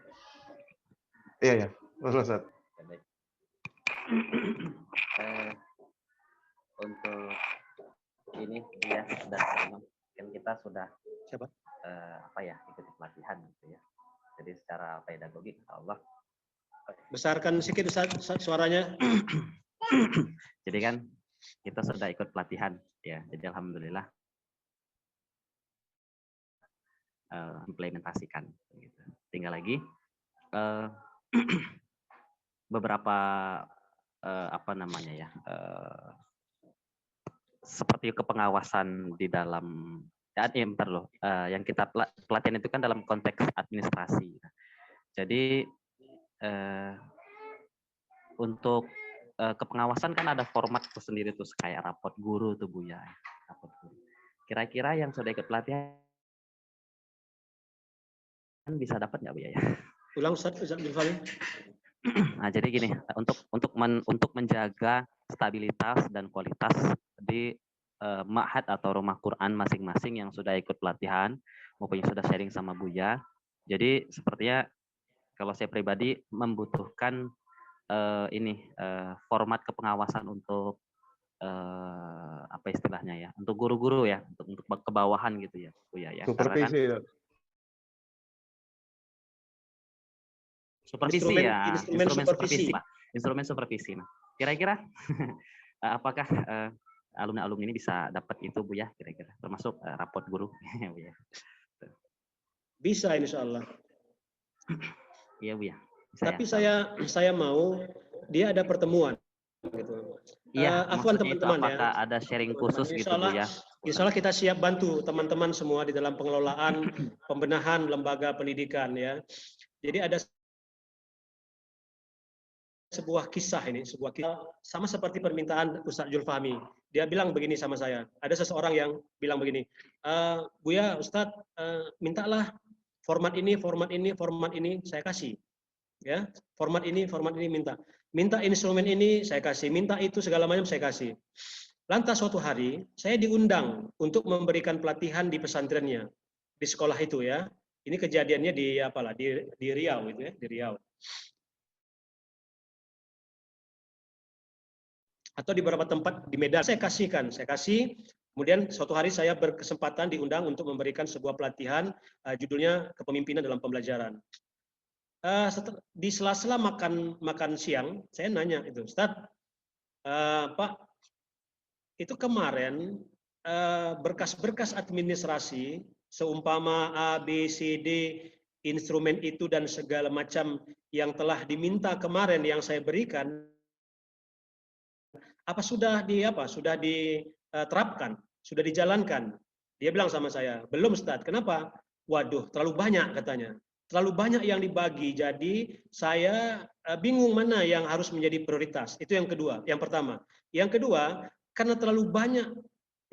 Iya, ya. Ustaz.
Baik. Untuk ini ya sudah kan kita sudah
Siapa?
Ikut pelatihan gitu ya. Jadi secara pedagogik Allah.
Besarkan sedikit Ustaz suaranya.
Jadi kan kita sudah ikut pelatihan ya. Jadi alhamdulillah implementasikan gitu. Tinggal lagi beberapa seperti kepengawasan di dalam yang kita pelatihan itu kan dalam konteks administrasi. Jadi untuk kepengawasan kan ada format tersendiri tuh kayak raport guru tuh Bu ya. Raport guru. Kira-kira yang sudah ikut pelatihan bisa dapat nggak Bu ya?
Ulang Ustaz Zulfami.
Nah, jadi gini, untuk menjaga stabilitas dan kualitas di ma'had atau rumah Quran masing-masing yang sudah ikut pelatihan maupun yang sudah sharing sama Buya. Jadi sepertinya kalau saya pribadi membutuhkan format kepengawasan untuk apa istilahnya ya, untuk guru-guru ya, untuk kebawahan gitu ya, Buya ya.
Supervisi.
Supervisi ya, instrumen supervisi, Pak. Instrumen supervisi. Nah, kira-kira apakah alumni-alumni ini bisa dapat itu Bu ya, kira-kira termasuk raport guru Bu ya.
Bisa insya Allah.
Iya Bu ya.
Tapi saya mau dia ada pertemuan gitu.
Iya,
Afwan teman-teman ya.
Apakah ada sharing khusus gitu Bu ya?
Insya Allah kita siap bantu teman-teman semua di dalam pengelolaan pembenahan lembaga pendidikan ya. Jadi ada sebuah kisah sama seperti permintaan Ustaz Zulfami. Dia bilang begini sama saya. Ada seseorang yang bilang begini, Buya Ustaz, mintalah format ini, saya kasih. Ya, format ini minta instrumen ini saya kasih, minta itu segala macam saya kasih. Lantas suatu hari saya diundang untuk memberikan pelatihan di pesantrennya, di sekolah itu ya. Ini kejadiannya di Riau itu ya, di Riau. Atau di beberapa tempat di Medan saya kasih. Kemudian suatu hari saya berkesempatan diundang untuk memberikan sebuah pelatihan judulnya kepemimpinan dalam pembelajaran. Di sela-sela makan siang saya nanya itu, Ustaz, Pak, itu kemarin berkas-berkas administrasi seumpama A, B, C, D, instrumen itu dan segala macam yang telah diminta kemarin yang saya berikan, apa sudah diterapkan, sudah dijalankan? Dia bilang sama saya, belum Ustaz. Kenapa? Waduh, terlalu banyak katanya. Terlalu banyak yang dibagi, jadi saya bingung mana yang harus menjadi prioritas. Itu yang kedua, yang pertama. Yang kedua, karena terlalu banyak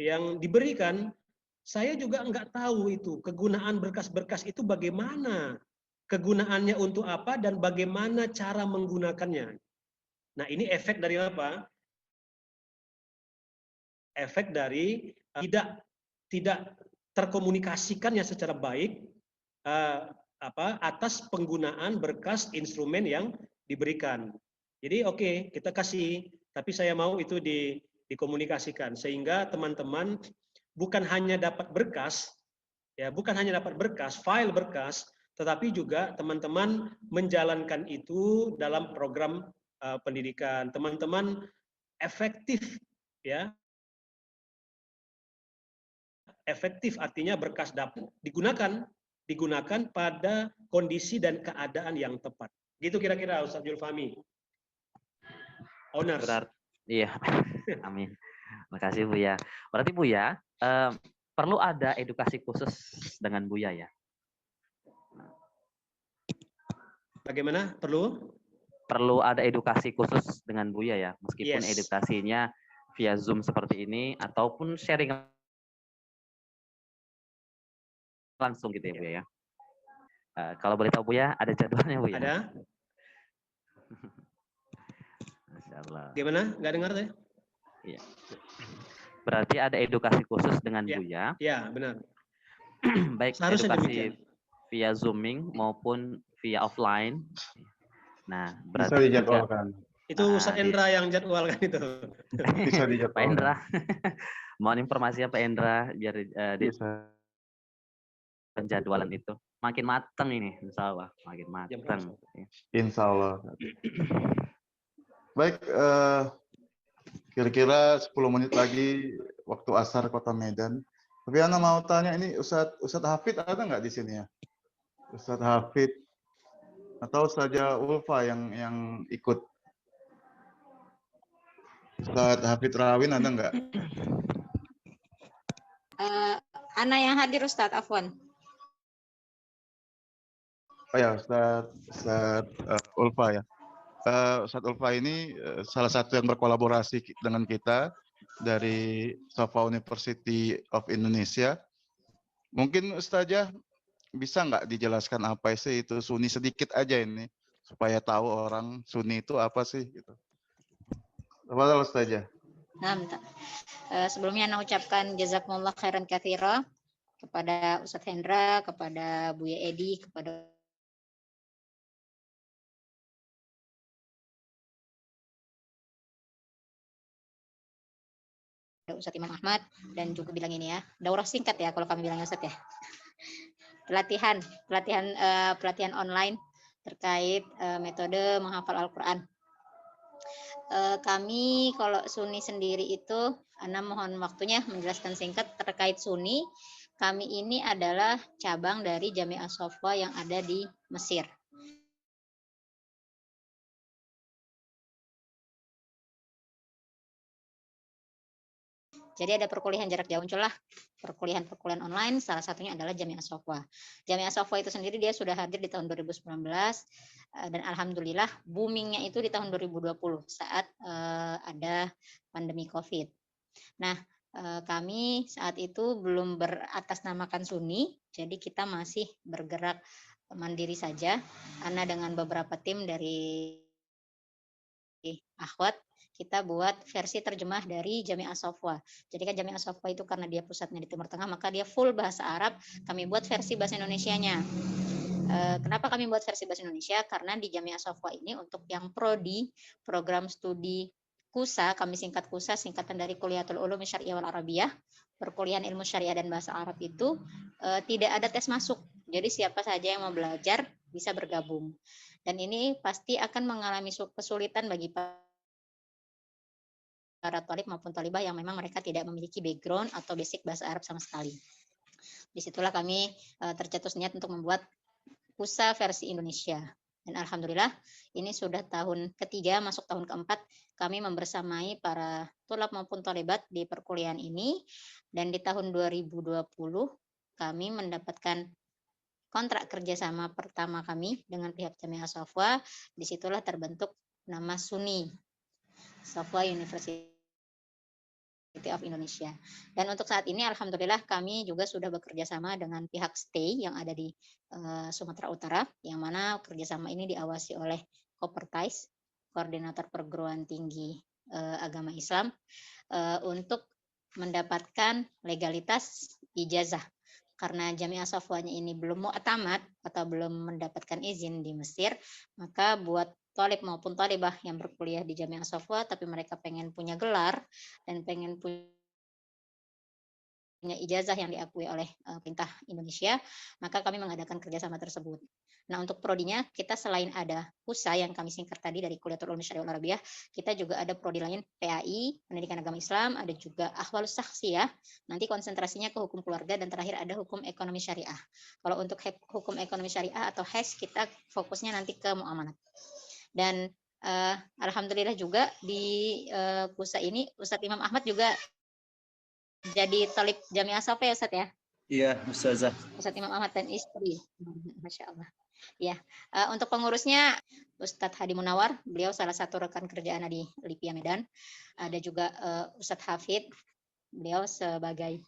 yang diberikan, saya juga nggak tahu itu kegunaan berkas-berkas itu bagaimana, kegunaannya untuk apa dan bagaimana cara menggunakannya. Nah, ini efek dari apa? Efek dari tidak terkomunikasikannya secara baik atas penggunaan berkas instrumen yang diberikan. Jadi oke, kita kasih, tapi saya mau itu dikomunikasikan sehingga teman-teman bukan hanya dapat berkas, file berkas, tetapi juga teman-teman menjalankan itu dalam program pendidikan. Teman-teman efektif ya. Efektif artinya berkas dapat digunakan pada kondisi dan keadaan yang tepat. Gitu kira-kira Ustaz Zulfami. Owners.
Iya. Amin. Makasih Buya. Berarti Buya perlu ada edukasi khusus dengan Buya ya? Bagaimana? Perlu ada edukasi khusus dengan Buya ya, meskipun edukasinya via Zoom seperti ini ataupun sharing langsung gitu ya Bu ya. Kalau boleh tahu Buya, ada jadwalnya Buya?
Ada?
Masya Allah.
Gimana? Nggak dengar saya?
Iya. Berarti ada edukasi khusus dengan
Ya.
Buya.
Ya, benar.
Baik
Seharusnya
edukasi
demikian.
via Zooming maupun via offline. Nah,
Bisa
berarti juga
dijadwalkan.
Itu Ustadz Endra yang jadwalkan itu.
Bisa
Pak
dijadwalkan.
Endra. Mohon informasinya Pak Endra biar di
Bisa.
penjadwalan itu makin matang ini, insya Allah makin matang.
Insya Allah. Baik, kira-kira 10 menit lagi waktu asar Kota Medan. Tapi Ana mau tanya ini Ustadz Hafid ada nggak di sini ya? Ustadz Hafid atau saja Ulfa yang ikut? Ustadz Hafid Rawin ada nggak?
Ana yang hadir Ustadz, afwan.
Oh ya, Ustadz Ulfa ya. Ustadz Ulfa ini salah satu yang berkolaborasi dengan kita dari Safa University of Indonesia. Mungkin Ustazah bisa nggak dijelaskan apa sih itu Sunni sedikit aja ini supaya tahu orang Sunni itu apa sih gitu. Tafadhal Ustazah.
Nah, sebelumnya Ana ucapkan jazakumullah khairan katsira kepada Ustadz Hendra, kepada Buya Edi, kepada Ustadz Imam Ahmad, dan juga bilang ini ya, daurah singkat ya kalau kami bilangnya Ustadz ya. Pelatihan online terkait metode menghafal Al-Qur'an. Kami kalau Sunni sendiri itu, Ana mohon waktunya menjelaskan singkat terkait Sunni. Kami ini adalah cabang dari Jami'ah Shafwa yang ada di Mesir. Jadi ada perkuliahan jarak jauh, muncullah perkuliahan online, salah satunya adalah Jami'ah Shafwa. Jami'ah Shafwa itu sendiri dia sudah hadir di tahun 2019 dan alhamdulillah boomingnya itu di tahun 2020 saat ada pandemi Covid. Nah, kami saat itu belum beratasnamakan Sunni, jadi kita masih bergerak mandiri saja. Ana dengan beberapa tim dari Akhwat, kita buat versi terjemah dari Jami'ah Shafwa. Jadi kan Jami'ah Shafwa itu karena dia pusatnya di Timur Tengah, maka dia full bahasa Arab. Kami buat versi bahasa Indonesianya. Kenapa kami buat versi bahasa Indonesia? Karena di Jami'ah Shafwa ini untuk yang prodi, program studi KUSA, kami singkat KUSA, singkatan dari Kuliatul Ulum Syariah wal Arabiyah, perkuliahan ilmu syariah dan bahasa Arab itu tidak ada tes masuk. Jadi siapa saja yang mau belajar bisa bergabung. Dan ini pasti akan mengalami kesulitan bagi para thalib maupun thalibah yang memang mereka tidak memiliki background atau basic bahasa Arab sama sekali. Disitulah kami tercetus niat untuk membuat KUSA versi Indonesia. Dan alhamdulillah ini sudah tahun ketiga masuk tahun keempat kami membersamai para tulab maupun thalibat di perkuliahan ini, dan di tahun 2020 kami mendapatkan kontrak kerjasama pertama kami dengan pihak Jami'ah Shafwa. Disitulah terbentuk nama Sunni, Shafwa University of Indonesia. Dan untuk saat ini alhamdulillah kami juga sudah bekerja sama dengan pihak STAY yang ada di Sumatera Utara, yang mana kerjasama ini diawasi oleh Kopertais, Koordinator Perguruan Tinggi Agama Islam, untuk mendapatkan legalitas ijazah. Karena Jami'ah Shafwanya ini belum mu'tamad atau belum mendapatkan izin di Mesir, maka buat thalib maupun thalibah yang berkuliah di Jami'ah Shafwa tapi mereka pengen punya gelar dan pengen punya ijazah yang diakui oleh pemerintah Indonesia, maka kami mengadakan kerjasama tersebut. Nah, untuk prodinya kita selain ada KUSA yang kami singkat tadi dari Kuliatul Ulum Syariah wal Arabiyah, kita juga ada prodi lain PAI, Pendidikan Agama Islam, ada juga Ahwalus Syakhsiyah, nanti konsentrasinya ke hukum keluarga, dan terakhir ada hukum ekonomi syariah. Kalau untuk hukum ekonomi syariah atau HES kita fokusnya nanti ke muamalat. Dan alhamdulillah juga di KUSA ini Ustadz Imam Ahmad juga jadi thalib Jami'ah Shafwa ya Ustadz ya?
Iya, Ustazah.
Ustadz Imam Ahmad dan istri. Masya Allah. Ya, untuk pengurusnya Ustadz Hadi Munawar, beliau salah satu rekan kerja Ana di Lipia Medan. Ada juga Ustadz Hafid, beliau sebagai,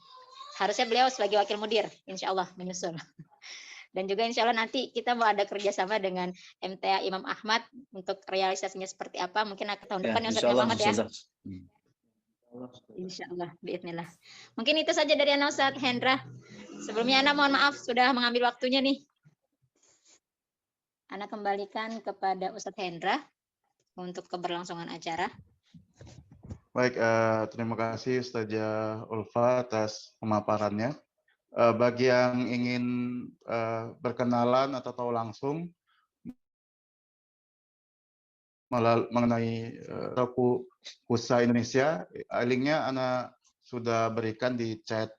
harusnya beliau sebagai wakil mudir, insya Allah menyusul. Dan juga insya Allah nanti kita mau ada kerjasama dengan MTA Imam Ahmad untuk realisasinya seperti apa. Mungkin akan tahun depan ya Ustaz Imam Ahmad ya. Insya Allah, biiznillah. Mungkin itu saja dari Ana Ustaz Hendra. Sebelumnya Ana mohon maaf sudah mengambil waktunya nih. Ana kembalikan kepada Ustadz Hendra untuk keberlangsungan acara.
Baik, terima kasih Ustazah Ulfa atas pemaparannya. Bagi yang ingin berkenalan atau tahu langsung mengenai Pusat Indonesia, linknya Ana sudah berikan di chat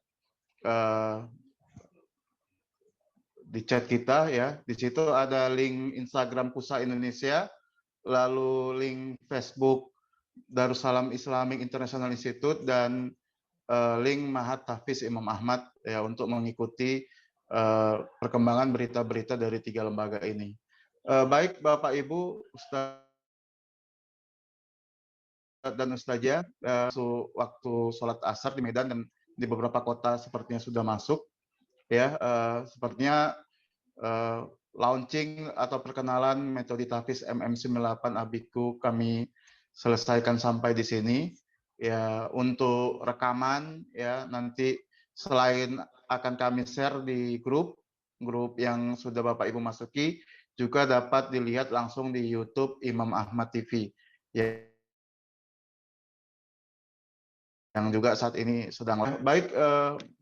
kita ya. Di situ ada link Instagram Pusat Indonesia, lalu link Facebook Darussalam Islamic International Institute, dan link Mahat Tahfiz Imam Ahmad ya untuk mengikuti perkembangan berita-berita dari 3 lembaga ini. Baik Bapak Ibu, Ustaz dan Ustazah, waktu sholat asar di Medan dan di beberapa kota sepertinya sudah masuk ya. Sepertinya launching atau perkenalan metode tahfiz MM98 Abiku kami selesaikan sampai di sini. Ya, untuk rekaman ya nanti selain akan kami share di grup yang sudah Bapak Ibu masuki, juga dapat dilihat langsung di YouTube Imam Ahmad TV ya, yang juga saat ini sedang baik.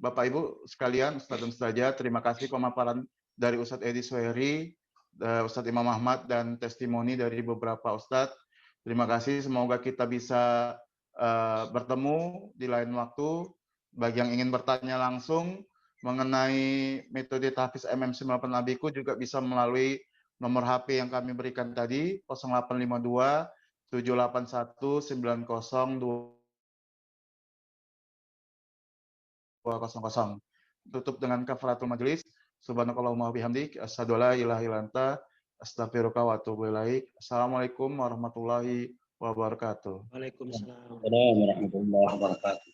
Bapak Ibu sekalian, Ustadz dan Ustazah, terima kasih pemaparan dari Ustadz Edi Suheri, Ustadz Imam Ahmad, dan testimoni dari beberapa Ustadz. Terima kasih, semoga kita bisa bertemu di lain waktu. Bagi yang ingin bertanya langsung mengenai metode tahfiz MM98 Abiku juga bisa melalui nomor HP yang kami berikan tadi, 0852 781 90200. Tutup dengan kafaratul majelis. Subhanakallahumma wabihamdik, asyhadu alla ilaha illa anta, astaghfiruka wa atubu ilaik. Assalamualaikum warahmatullahi wabarakatuh.
Waalaikumsalam.
Warahmatullahi wabarakatuh.